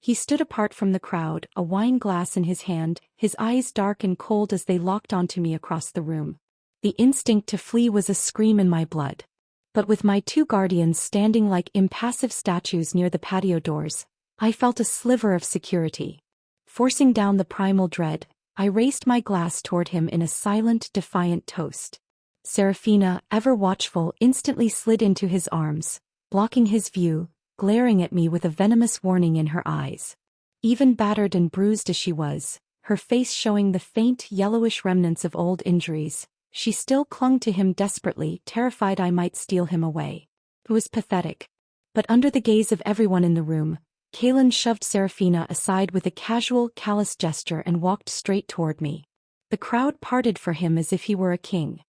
He stood apart from the crowd, a wine glass in his hand, his eyes dark and cold as they locked onto me across the room. The instinct to flee was a scream in my blood. But with my two guardians standing like impassive statues near the patio doors, I felt a sliver of security. Forcing down the primal dread, I raised my glass toward him in a silent, defiant toast. Serafina, ever watchful, instantly slid into his arms, blocking his view, glaring at me with a venomous warning in her eyes. Even battered and bruised as she was, her face showing the faint, yellowish remnants of old injuries, she still clung to him desperately, terrified I might steal him away. It was pathetic. But under the gaze of everyone in the room, Kalen shoved Serafina aside with a casual, callous gesture and walked straight toward me. The crowd parted for him as if he were a king.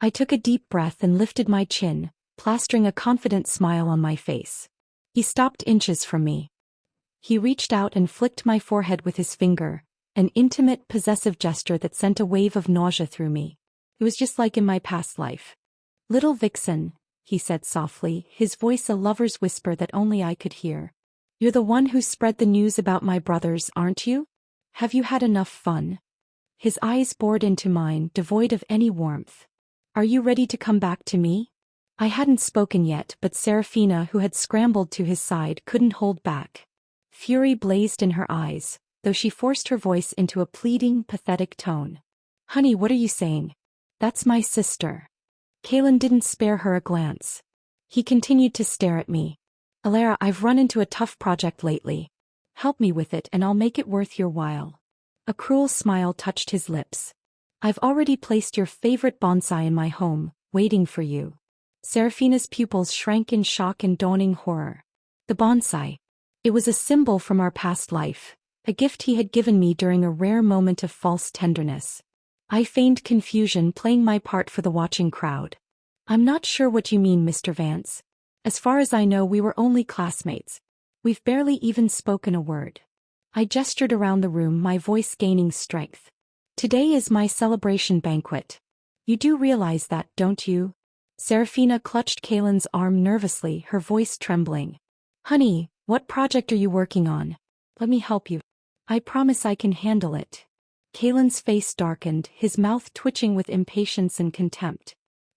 I took a deep breath and lifted my chin, plastering a confident smile on my face. He stopped inches from me. He reached out and flicked my forehead with his finger, an intimate, possessive gesture that sent a wave of nausea through me. It was just like in my past life. "Little vixen," he said softly, his voice a lover's whisper that only I could hear. "You're the one who spread the news about my brothers, aren't you? Have you had enough fun?" His eyes bored into mine, devoid of any warmth. "Are you ready to come back to me?" I hadn't spoken yet, but Serafina, who had scrambled to his side, couldn't hold back. Fury blazed in her eyes, though she forced her voice into a pleading, pathetic tone. "Honey, what are you saying? That's my sister." Kalen didn't spare her a glance. He continued to stare at me. "Alara, I've run into a tough project lately. Help me with it and I'll make it worth your while." A cruel smile touched his lips. "I've already placed your favorite bonsai in my home, waiting for you. Serafina's pupils shrank in shock and dawning horror. The bonsai. It was a symbol from our past life, a gift he had given me during a rare moment of false tenderness. I feigned confusion, playing my part for the watching crowd. I'm not sure what you mean, Mr. Vance. As far as I know, we were only classmates. We've barely even spoken a word. I gestured around the room, my voice gaining strength. Today is my celebration banquet. You do realize that, don't you? Serafina clutched Kaylin's arm nervously, her voice trembling. Honey, what project are you working on? Let me help you. I promise I can handle it. Kaylin's face darkened, his mouth twitching with impatience and contempt.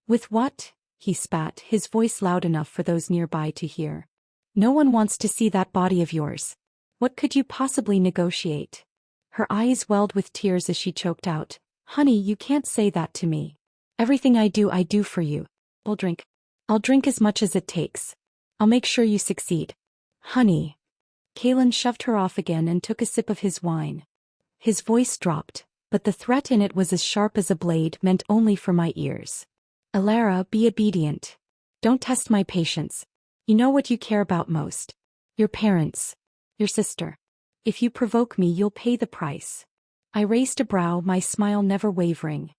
With what? He spat, his voice loud enough for those nearby to hear. No one wants to see that body of yours. What could you possibly negotiate? Her eyes welled with tears as she choked out. Honey, you can't say that to me. Everything I do for you. I'll drink. I'll drink as much as it takes. I'll make sure you succeed. Honey. Kaylin shoved her off again and took a sip of his wine. His voice dropped, but the threat in it was as sharp as a blade, meant only for my ears. Alara, be obedient. Don't test my patience. You know what you care about most. Your parents. Your sister. If you provoke me, you'll pay the price. I raised a brow, my smile never wavering.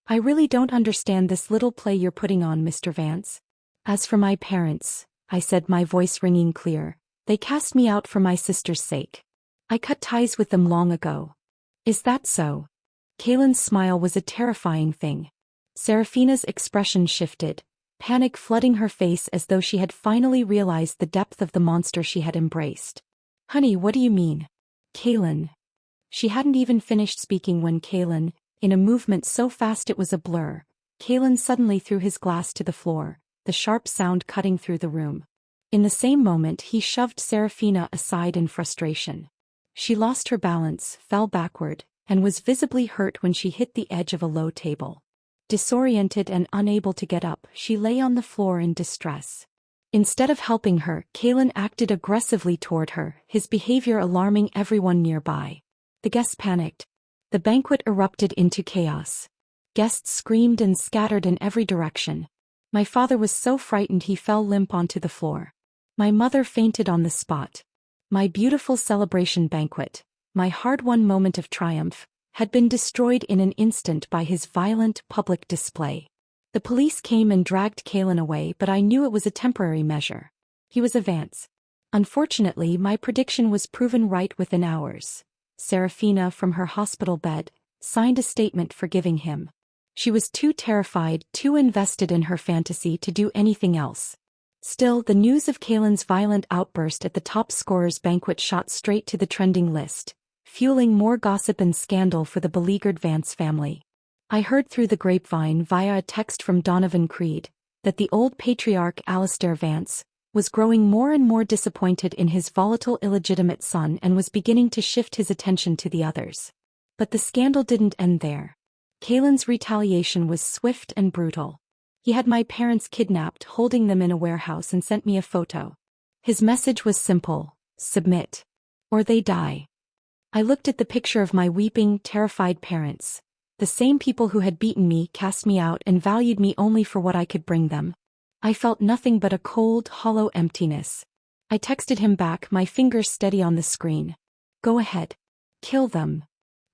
I really don't understand this little play you're putting on, Mr. Vance. As for my parents, I said, my voice ringing clear, they cast me out for my sister's sake. I cut ties with them long ago. Is that so? Kaylin's smile was a terrifying thing. Serafina's expression shifted, panic flooding her face as though she had finally realized the depth of the monster she had embraced. Honey, what do you mean? Kaylin. She hadn't even finished speaking when Kaylin, in a movement so fast it was a blur, Kaylin suddenly threw his glass to the floor, the sharp sound cutting through the room. In the same moment he shoved Serafina aside in frustration. She lost her balance, fell backward, and was visibly hurt when she hit the edge of a low table. Disoriented and unable to get up, she lay on the floor in distress. Instead of helping her, Kaylin acted aggressively toward her, his behavior alarming everyone nearby. The guests panicked. The banquet erupted into chaos. Guests screamed and scattered in every direction. My father was so frightened he fell limp onto the floor. My mother fainted on the spot. My beautiful celebration banquet, my hard-won moment of triumph, had been destroyed in an instant by his violent public display. The police came and dragged Kaylin away, but I knew it was a temporary measure. He was a Vance. Unfortunately, my prediction was proven right within hours. Serafina, from her hospital bed, signed a statement forgiving him. She was too terrified, too invested in her fantasy to do anything else. Still, the news of Kaylin's violent outburst at the top scorer's banquet shot straight to the trending list, fueling more gossip and scandal for the beleaguered Vance family. I heard through the grapevine via a text from Donovan Creed that the old patriarch Alistair Vance was growing more and more disappointed in his volatile illegitimate son and was beginning to shift his attention to the others. But the scandal didn't end there. Kaylin's retaliation was swift and brutal. He had my parents kidnapped, holding them in a warehouse, and sent me a photo. His message was simple: submit, or they die. I looked at the picture of my weeping, terrified parents. The same people who had beaten me, cast me out, and valued me only for what I could bring them. I felt nothing but a cold, hollow emptiness. I texted him back, my fingers steady on the screen. Go ahead. Kill them.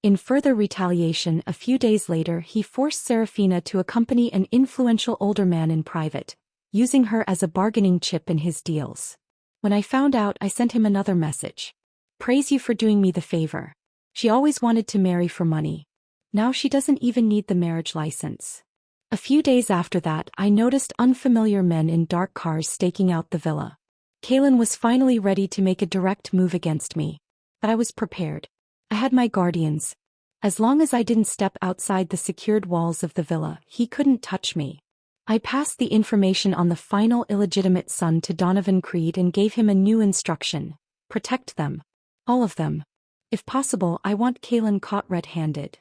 In further retaliation, a few days later he forced Serafina to accompany an influential older man in private, using her as a bargaining chip in his deals. When I found out, I sent him another message. Praise you for doing me the favor. She always wanted to marry for money. Now she doesn't even need the marriage license. A few days after that, I noticed unfamiliar men in dark cars staking out the villa. Kaylin was finally ready to make a direct move against me. But I was prepared. I had my guardians. As long as I didn't step outside the secured walls of the villa, he couldn't touch me. I passed the information on the final illegitimate son to Donovan Creed and gave him a new instruction: protect them. All of them. If possible, I want Kaylin caught red-handed.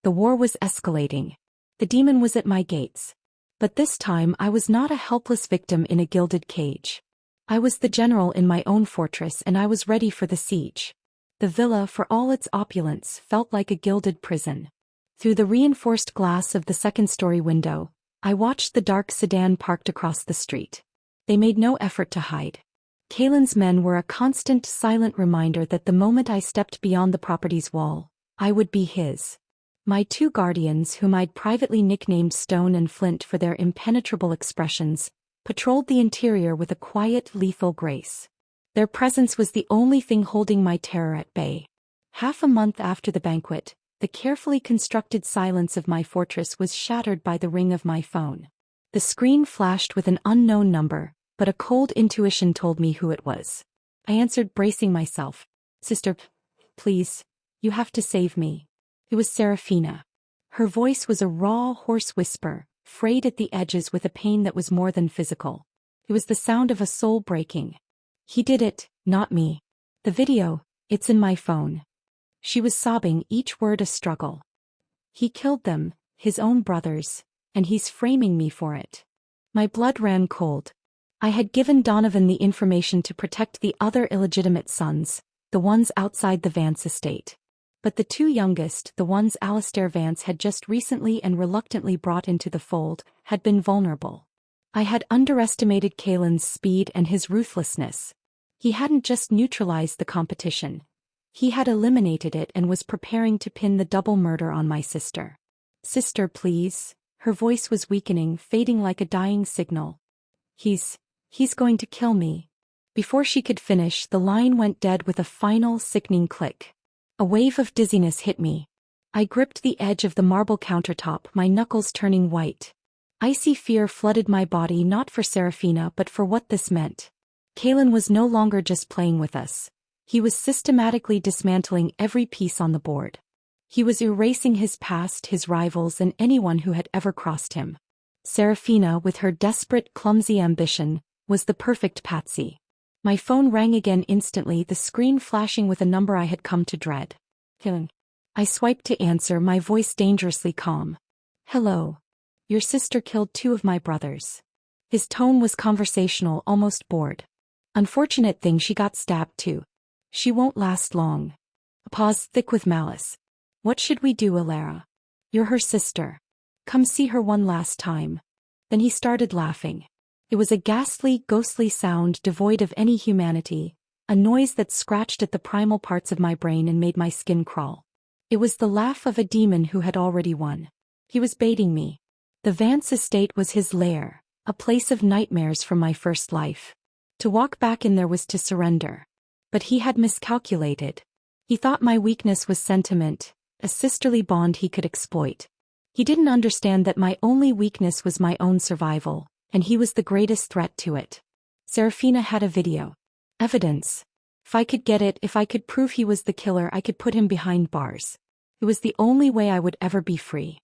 The war was escalating. The demon was at my gates. But this time I was not a helpless victim in a gilded cage. I was the general in my own fortress, and I was ready for the siege. The villa, for all its opulence, felt like a gilded prison. Through the reinforced glass of the second-story window, I watched the dark sedan parked across the street. They made no effort to hide. Kalen's men were a constant, silent reminder that the moment I stepped beyond the property's wall, I would be his. My two guardians, whom I'd privately nicknamed Stone and Flint for their impenetrable expressions, patrolled the interior with a quiet, lethal grace. Their presence was the only thing holding my terror at bay. Half a month after the banquet, the carefully constructed silence of my fortress was shattered by the ring of my phone. The screen flashed with an unknown number, but a cold intuition told me who it was. I answered, bracing myself. "Sister, please, you have to save me." It was Serafina. Her voice was a raw, hoarse whisper, frayed at the edges with a pain that was more than physical. It was the sound of a soul breaking. "He did it, not me. The video, it's in my phone." She was sobbing, each word a struggle. "He killed them, his own brothers, and he's framing me for it." My blood ran cold. I had given Donovan the information to protect the other illegitimate sons, the ones outside the Vance estate. But the two youngest, the ones Alistair Vance had just recently and reluctantly brought into the fold, had been vulnerable. I had underestimated Kalen's speed and his ruthlessness. He hadn't just neutralized the competition. He had eliminated it and was preparing to pin the double murder on my sister. "Sister, please." Her voice was weakening, fading like a dying signal. He's going to kill me." Before she could finish, the line went dead with a final, sickening click. A wave of dizziness hit me. I gripped the edge of the marble countertop, my knuckles turning white. Icy fear flooded my body, not for Serafina but for what this meant. Kalen was no longer just playing with us. He was systematically dismantling every piece on the board. He was erasing his past, his rivals, and anyone who had ever crossed him. Serafina, with her desperate, clumsy ambition, was the perfect patsy. My phone rang again instantly, the screen flashing with a number I had come to dread. "Kalen." I swiped to answer, my voice dangerously calm. "Hello. Your sister killed two of my brothers." His tone was conversational, almost bored. "Unfortunate thing, she got stabbed too. She won't last long." A pause, thick with malice. "What should we do, Alara? You're her sister. Come see her one last time." Then he started laughing. It was a ghastly, ghostly sound devoid of any humanity, a noise that scratched at the primal parts of my brain and made my skin crawl. It was the laugh of a demon who had already won. He was baiting me. The Vance estate was his lair, a place of nightmares from my first life. To walk back in there was to surrender. But he had miscalculated. He thought my weakness was sentiment, a sisterly bond he could exploit. He didn't understand that my only weakness was my own survival, and he was the greatest threat to it. Serafina had a video. Evidence. If I could get it, if I could prove he was the killer, I could put him behind bars. It was the only way I would ever be free.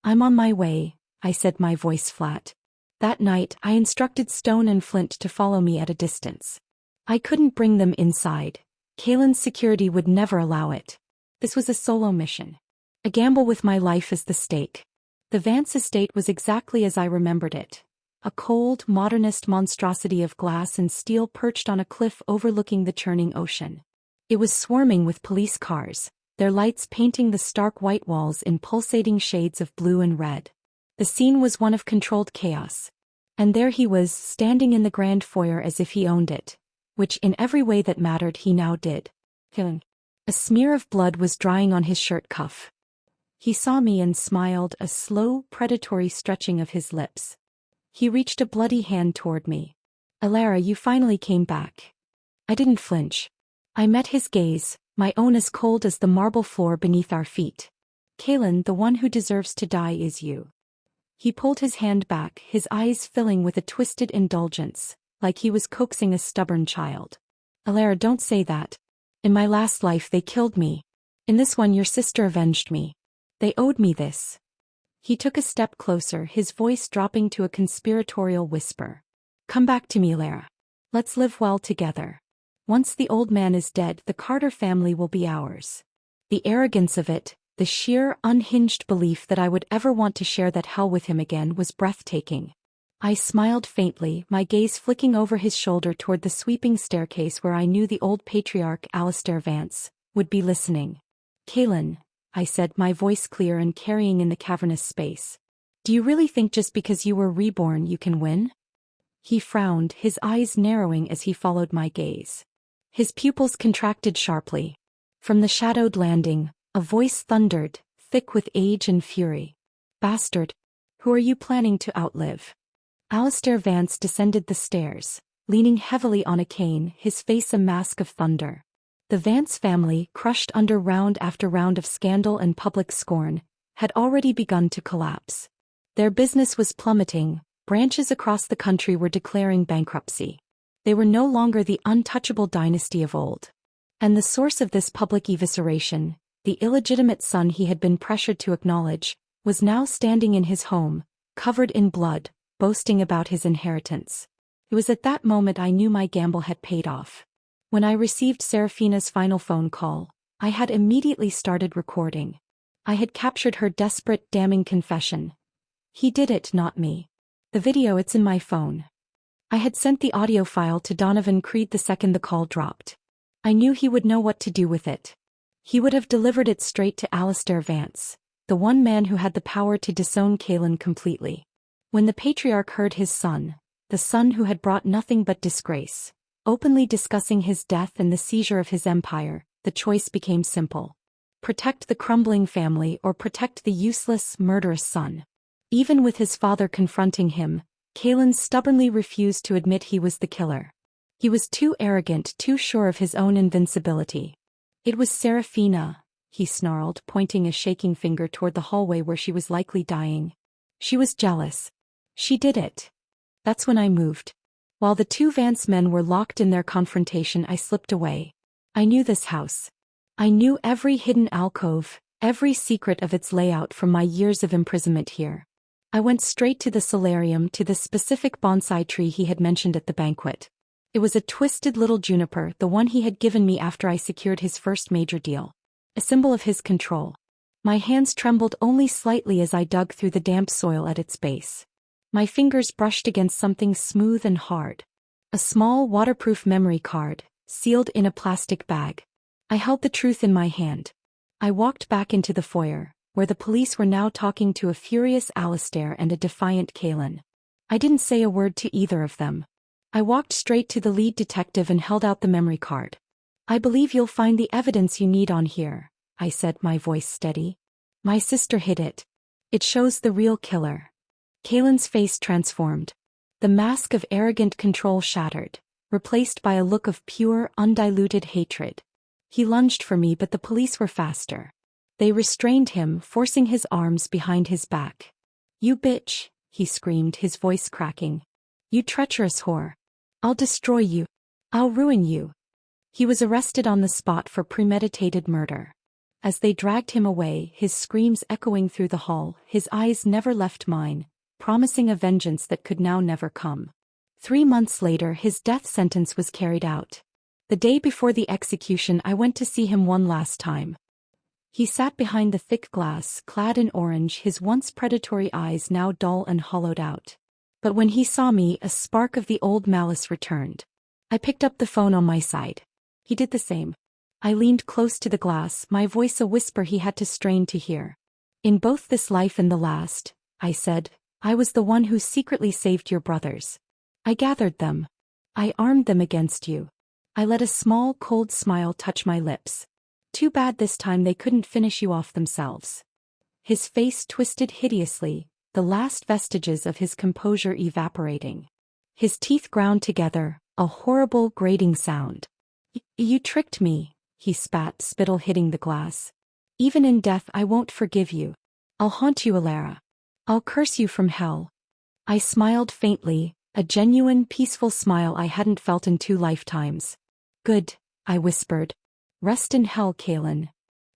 "I'm on my way," I said, my voice flat. That night, I instructed Stone and Flint to follow me at a distance. I couldn't bring them inside. Kalen's security would never allow it. This was a solo mission. A gamble with my life as the stake. The Vance estate was exactly as I remembered it. A cold, modernist monstrosity of glass and steel perched on a cliff overlooking the churning ocean. It was swarming with police cars, their lights painting the stark white walls in pulsating shades of blue and red. The scene was one of controlled chaos. And there he was, standing in the grand foyer as if he owned it, which in every way that mattered he now did. A smear of blood was drying on his shirt cuff. He saw me and smiled, a slow, predatory stretching of his lips. He reached a bloody hand toward me. "Alara, you finally came back." I didn't flinch. I met his gaze, my own as cold as the marble floor beneath our feet. "Kalen, the one who deserves to die is you." He pulled his hand back, his eyes filling with a twisted indulgence, like he was coaxing a stubborn child. "Alara, don't say that. In my last life they killed me. In this one your sister avenged me. They owed me this." He took a step closer, his voice dropping to a conspiratorial whisper. "Come back to me, Alara. Let's live well together. Once the old man is dead, the Carter family will be ours." The arrogance of it, the sheer, unhinged belief that I would ever want to share that hell with him again, was breathtaking. I smiled faintly, my gaze flicking over his shoulder toward the sweeping staircase where I knew the old patriarch, Alistair Vance, would be listening. "Kalen," I said, my voice clear and carrying in the cavernous space. Do you really think just because you were reborn you can win? He frowned, his eyes narrowing as he followed my gaze. His pupils contracted sharply. From the shadowed landing, a voice thundered, thick with age and fury. Bastard! Who are you planning to outlive? Alistair Vance descended the stairs, leaning heavily on a cane, his face a mask of thunder. The Vance family, crushed under round after round of scandal and public scorn, had already begun to collapse. Their business was plummeting, branches across the country were declaring bankruptcy. They were no longer the untouchable dynasty of old. And the source of this public evisceration, the illegitimate son he had been pressured to acknowledge, was now standing in his home, covered in blood, boasting about his inheritance. It was at that moment I knew my gamble had paid off. When I received Serafina's final phone call, I had immediately started recording. I had captured her desperate, damning confession. He did it, not me. The video, it's in my phone. I had sent the audio file to Donovan Creed the second the call dropped. I knew he would know what to do with it. He would have delivered it straight to Alistair Vance, the one man who had the power to disown Kaelin completely. When the patriarch heard his son, the son who had brought nothing but disgrace, openly discussing his death and the seizure of his empire, the choice became simple. Protect the crumbling family or protect the useless, murderous son. Even with his father confronting him, Kaelin stubbornly refused to admit he was the killer. He was too arrogant, too sure of his own invincibility. It was Serafina, he snarled, pointing a shaking finger toward the hallway where she was likely dying. She was jealous. She did it. That's when I moved. While the two Vance men were locked in their confrontation, I slipped away. I knew this house. I knew every hidden alcove, every secret of its layout from my years of imprisonment here. I went straight to the solarium, to the specific bonsai tree he had mentioned at the banquet. It was a twisted little juniper, the one he had given me after I secured his first major deal. A symbol of his control. My hands trembled only slightly as I dug through the damp soil at its base. My fingers brushed against something smooth and hard. A small waterproof memory card, sealed in a plastic bag. I held the truth in my hand. I walked back into the foyer, where the police were now talking to a furious Alistair and a defiant Kaelin. I didn't say a word to either of them. I walked straight to the lead detective and held out the memory card. I believe you'll find the evidence you need on here, I said, my voice steady. My sister hid it. It shows the real killer. Kaelin's face transformed. The mask of arrogant control shattered, replaced by a look of pure, undiluted hatred. He lunged for me, but the police were faster. They restrained him, forcing his arms behind his back. You bitch, he screamed, his voice cracking. You treacherous whore. I'll destroy you. I'll ruin you. He was arrested on the spot for premeditated murder. As they dragged him away, his screams echoing through the hall, his eyes never left mine, promising a vengeance that could now never come. 3 months later, his death sentence was carried out. The day before the execution, I went to see him one last time. He sat behind the thick glass, clad in orange, his once predatory eyes now dull and hollowed out. But when he saw me, a spark of the old malice returned. I picked up the phone on my side. He did the same. I leaned close to the glass, my voice a whisper he had to strain to hear. In both this life and the last, I said, I was the one who secretly saved your brothers. I gathered them. I armed them against you. I let a small, cold smile touch my lips. Too bad this time they couldn't finish you off themselves. His face twisted hideously, the last vestiges of his composure evaporating. His teeth ground together, a horrible grating sound. You tricked me, he spat, spittle hitting the glass. Even in death I won't forgive you. I'll haunt you, Alara. I'll curse you from hell. I smiled faintly, a genuine, peaceful smile I hadn't felt in 2 lifetimes. Good, I whispered. Rest in hell, Kaelin.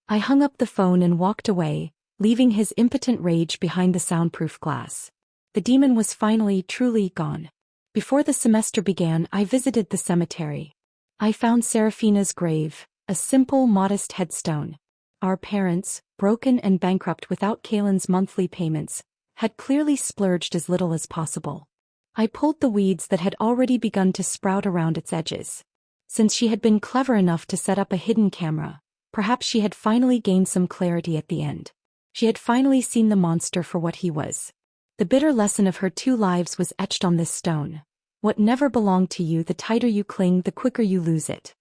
I hung up the phone and walked away, leaving his impotent rage behind the soundproof glass. The demon was finally, truly gone. Before the semester began, I visited the cemetery. I found Serafina's grave, a simple, modest headstone. Our parents, broken and bankrupt without Kaelin's monthly payments, had clearly splurged as little as possible. I pulled the weeds that had already begun to sprout around its edges. Since she had been clever enough to set up a hidden camera, perhaps she had finally gained some clarity at the end. She had finally seen the monster for what he was. The bitter lesson of her 2 lives was etched on this stone. What never belonged to you, the tighter you cling, the quicker you lose it.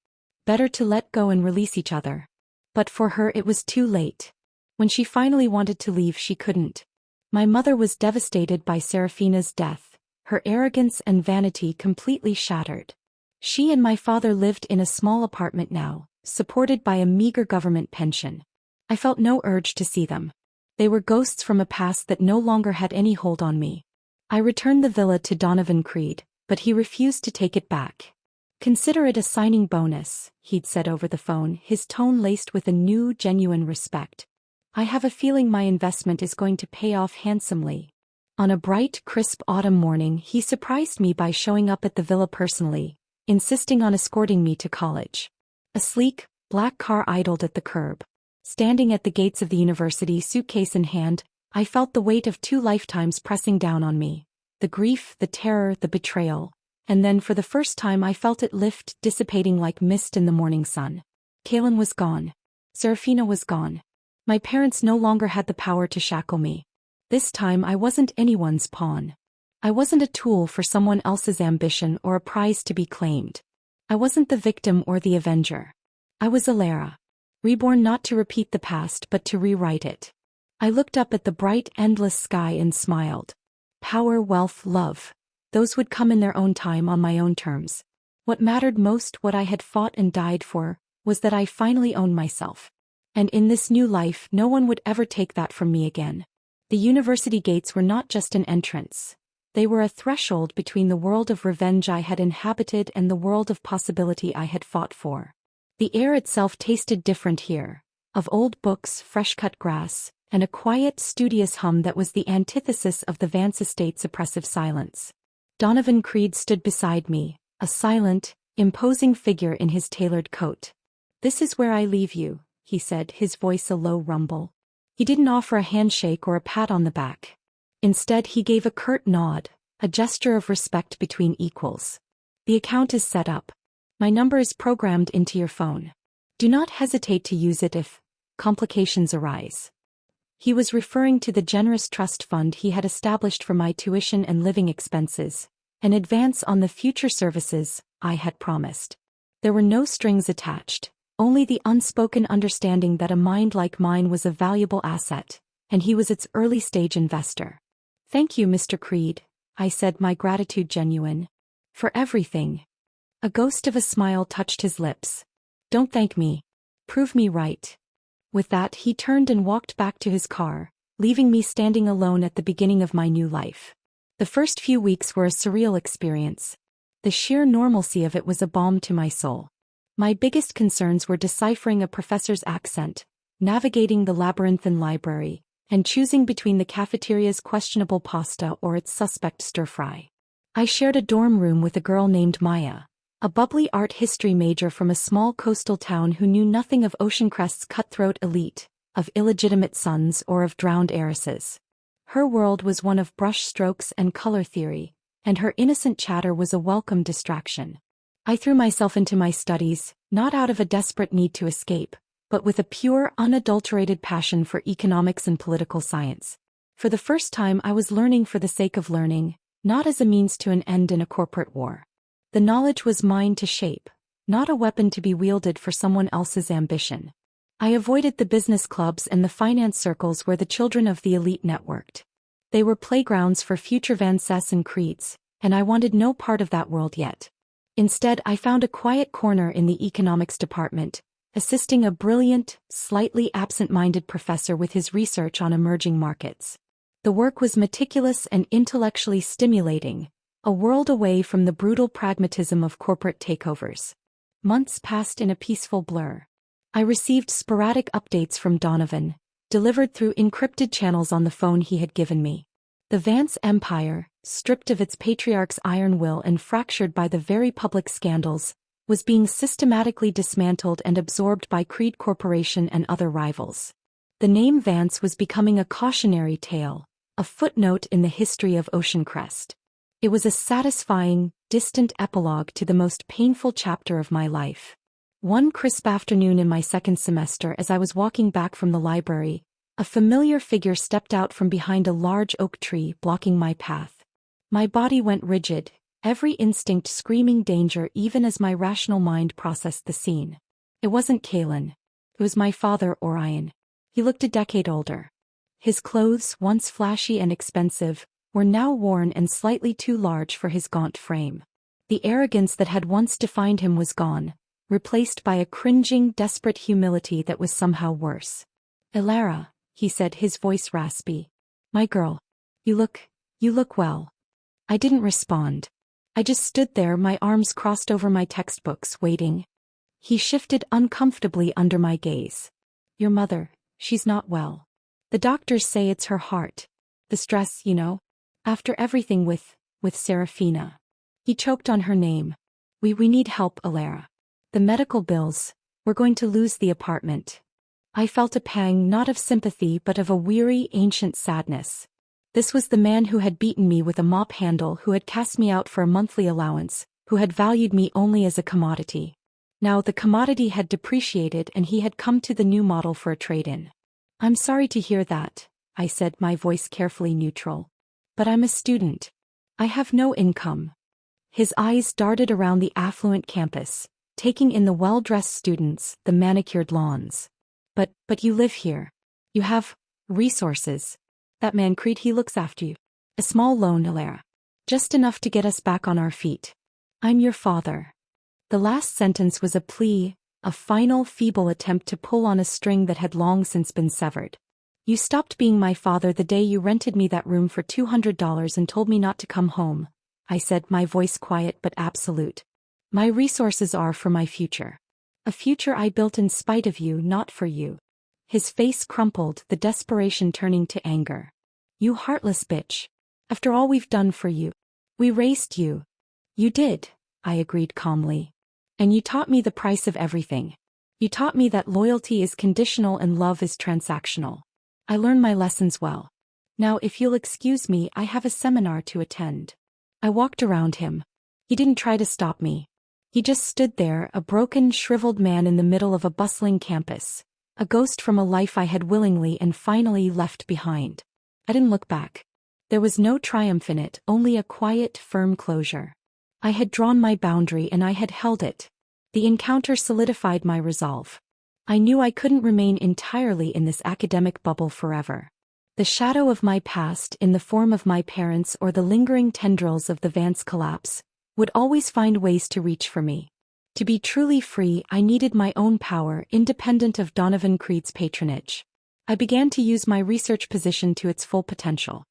Better to let go and release each other. But for her it was too late. When she finally wanted to leave, she couldn't. My mother was devastated by Serafina's death, her arrogance and vanity completely shattered. She and my father lived in a small apartment now, supported by a meager government pension. I felt no urge to see them. They were ghosts from a past that no longer had any hold on me. I returned the villa to Donovan Creed, but he refused to take it back. "Consider it a signing bonus," he'd said over the phone, his tone laced with a new, genuine respect. "I have a feeling my investment is going to pay off handsomely." On a bright, crisp autumn morning, he surprised me by showing up at the villa personally, insisting on escorting me to college. A sleek, black car idled at the curb. Standing at the gates of the university, suitcase in hand, I felt the weight of 2 lifetimes pressing down on me. The grief, the terror, the betrayal. And then for the first time I felt it lift, dissipating like mist in the morning sun. Kaylin was gone. Serafina was gone. My parents no longer had the power to shackle me. This time I wasn't anyone's pawn. I wasn't a tool for someone else's ambition or a prize to be claimed. I wasn't the victim or the avenger. I was Alara. Reborn, not to repeat the past but to rewrite it. I looked up at the bright, endless sky and smiled. Power, wealth, love. Those would come in their own time on my own terms. What mattered most, what I had fought and died for, was that I finally owned myself. And in this new life, no one would ever take that from me again. The university gates were not just an entrance. They were a threshold between the world of revenge I had inhabited and the world of possibility I had fought for. The air itself tasted different here, of old books, fresh-cut grass, and a quiet, studious hum that was the antithesis of the Vance estate's oppressive silence. Donovan Creed stood beside me, a silent, imposing figure in his tailored coat. "This is where I leave you," he said, his voice a low rumble. He didn't offer a handshake or a pat on the back. Instead, he gave a curt nod, a gesture of respect between equals. "The account is set up. My number is programmed into your phone. Do not hesitate to use it if complications arise." He was referring to the generous trust fund he had established for my tuition and living expenses, an advance on the future services I had promised. There were no strings attached, only the unspoken understanding that a mind like mine was a valuable asset, and he was its early-stage investor. "Thank you, Mr. Creed," I said, my gratitude genuine. "For everything." A ghost of a smile touched his lips. "Don't thank me. Prove me right." With that, he turned and walked back to his car, leaving me standing alone at the beginning of my new life. The first few weeks were a surreal experience. The sheer normalcy of it was a balm to my soul. My biggest concerns were deciphering a professor's accent, navigating the labyrinthine library, and choosing between the cafeteria's questionable pasta or its suspect stir-fry. I shared a dorm room with a girl named Maya, a bubbly art history major from a small coastal town who knew nothing of Oceancrest's cutthroat elite, of illegitimate sons or of drowned heiresses. Her world was one of brush strokes and color theory, and her innocent chatter was a welcome distraction. I threw myself into my studies, not out of a desperate need to escape, but with a pure, unadulterated passion for economics and political science. For the first time, I was learning for the sake of learning, not as a means to an end in a corporate war. The knowledge was mine to shape, not a weapon to be wielded for someone else's ambition. I avoided the business clubs and the finance circles where the children of the elite networked. They were playgrounds for future Vances and Creeds, and I wanted no part of that world yet. Instead, I found a quiet corner in the economics department, assisting a brilliant, slightly absent-minded professor with his research on emerging markets. The work was meticulous and intellectually stimulating, a world away from the brutal pragmatism of corporate takeovers. Months passed in a peaceful blur. I received sporadic updates from Donovan, delivered through encrypted channels on the phone he had given me. The Vance empire, stripped of its patriarch's iron will and fractured by the very public scandals, was being systematically dismantled and absorbed by Creed Corporation and other rivals. The name Vance was becoming a cautionary tale, a footnote in the history of Oceancrest. It was a satisfying, distant epilogue to the most painful chapter of my life. One crisp afternoon in my second semester, as I was walking back from the library, A familiar figure stepped out from behind a large oak tree, blocking my path. My body went rigid, every instinct screaming danger even as my rational mind processed the scene. It wasn't Kalen. It was my father, Orion. He looked a decade older. His clothes, once flashy and expensive, were now worn and slightly too large for his gaunt frame. The arrogance that had once defined him was gone, replaced by a cringing, desperate humility that was somehow worse. "Elara," he said, his voice raspy. "My girl. You look well." I didn't respond. I just stood there, my arms crossed over my textbooks, waiting. He shifted uncomfortably under my gaze. "Your mother, she's not well. The doctors say it's her heart. The stress, you know. After everything with Serafina." He choked on her name. We need help, Elara. The medical bills, we're going to lose the apartment." I felt a pang not of sympathy but of a weary, ancient sadness. This was the man who had beaten me with a mop handle, who had cast me out for a monthly allowance, who had valued me only as a commodity. Now the commodity had depreciated and he had come to the new model for a trade-in. "I'm sorry to hear that," I said, my voice carefully neutral. "But I'm a student. I have no income." His eyes darted around the affluent campus, taking in the well-dressed students, the manicured lawns. But you live here. You have resources. That man Creed, he looks after you. A small loan, Elara. Just enough to get us back on our feet. I'm your father." The last sentence was a plea, a final feeble attempt to pull on a string that had long since been severed. "You stopped being my father the day you rented me that room for $200 and told me not to come home," I said, my voice quiet but absolute. "My resources are for my future. A future I built in spite of you, not for you." His face crumpled, the desperation turning to anger. "You heartless bitch. After all we've done for you. We raised you." "You did," I agreed calmly. "And you taught me the price of everything. You taught me that loyalty is conditional and love is transactional. I learned my lessons well. Now if you'll excuse me, I have a seminar to attend." I walked around him. He didn't try to stop me. He just stood there, a broken, shriveled man in the middle of a bustling campus, a ghost from a life I had willingly and finally left behind. I didn't look back. There was no triumph in it, only a quiet, firm closure. I had drawn my boundary and I had held it. The encounter solidified my resolve. I knew I couldn't remain entirely in this academic bubble forever. The shadow of my past, in the form of my parents or the lingering tendrils of the Vance collapse, would always find ways to reach for me. To be truly free, I needed my own power, independent of Donovan Creed's patronage. I began to use my research position to its full potential.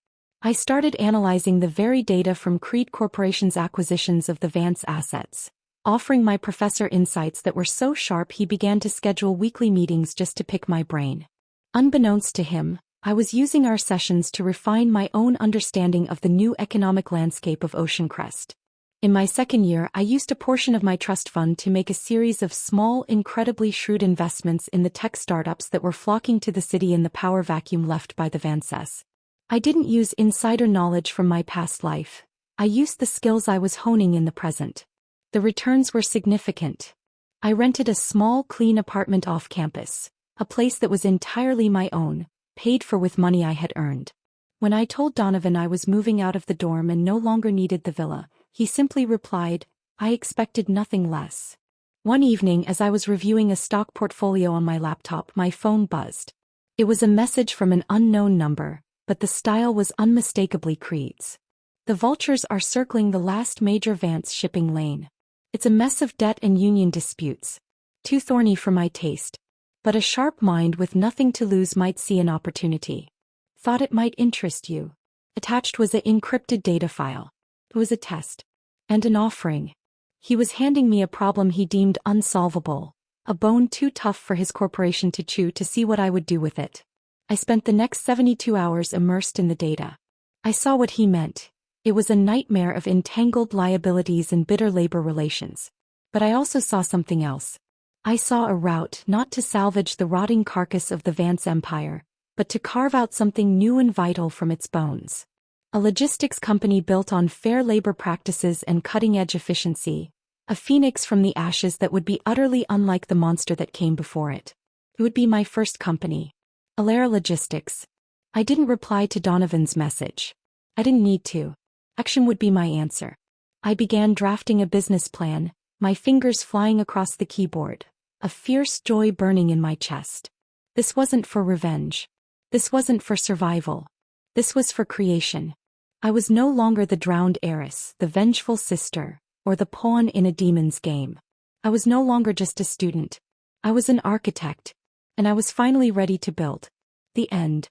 I started analyzing the very data from Creed Corporation's acquisitions of the Vance assets, offering my professor insights that were so sharp he began to schedule weekly meetings just to pick my brain. Unbeknownst to him, I was using our sessions to refine my own understanding of the new economic landscape of Ocean Crest. In my second year, I used a portion of my trust fund to make a series of small, incredibly shrewd investments in the tech startups that were flocking to the city in the power vacuum left by the Vances. I didn't use insider knowledge from my past life. I used the skills I was honing in the present. The returns were significant. I rented a small, clean apartment off campus, a place that was entirely my own, paid for with money I had earned. When I told Donovan I was moving out of the dorm and no longer needed the villa, he simply replied, "I expected nothing less." One evening, as I was reviewing a stock portfolio on my laptop, my phone buzzed. It was a message from an unknown number, but the style was unmistakably Creed's. "The vultures are circling the last major Vance shipping lane. It's a mess of debt and union disputes. Too thorny for my taste. But a sharp mind with nothing to lose might see an opportunity. Thought it might interest you." Attached was an encrypted data file. It was a test. And an offering. He was handing me a problem he deemed unsolvable, a bone too tough for his corporation to chew, to see what I would do with it. I spent the next 72 hours immersed in the data. I saw what he meant. It was a nightmare of entangled liabilities and bitter labor relations. But I also saw something else. I saw a route not to salvage the rotting carcass of the Vance empire, but to carve out something new and vital from its bones. A logistics company built on fair labor practices and cutting-edge efficiency, a phoenix from the ashes that would be utterly unlike the monster that came before it. It would be my first company. Alara Logistics. I didn't reply to Donovan's message. I didn't need to. Action would be my answer. I began drafting a business plan, my fingers flying across the keyboard, a fierce joy burning in my chest. This wasn't for revenge. This wasn't for survival. This was for creation. I was no longer the drowned heiress, the vengeful sister, or the pawn in a demon's game. I was no longer just a student. I was an architect. And I was finally ready to build. The end.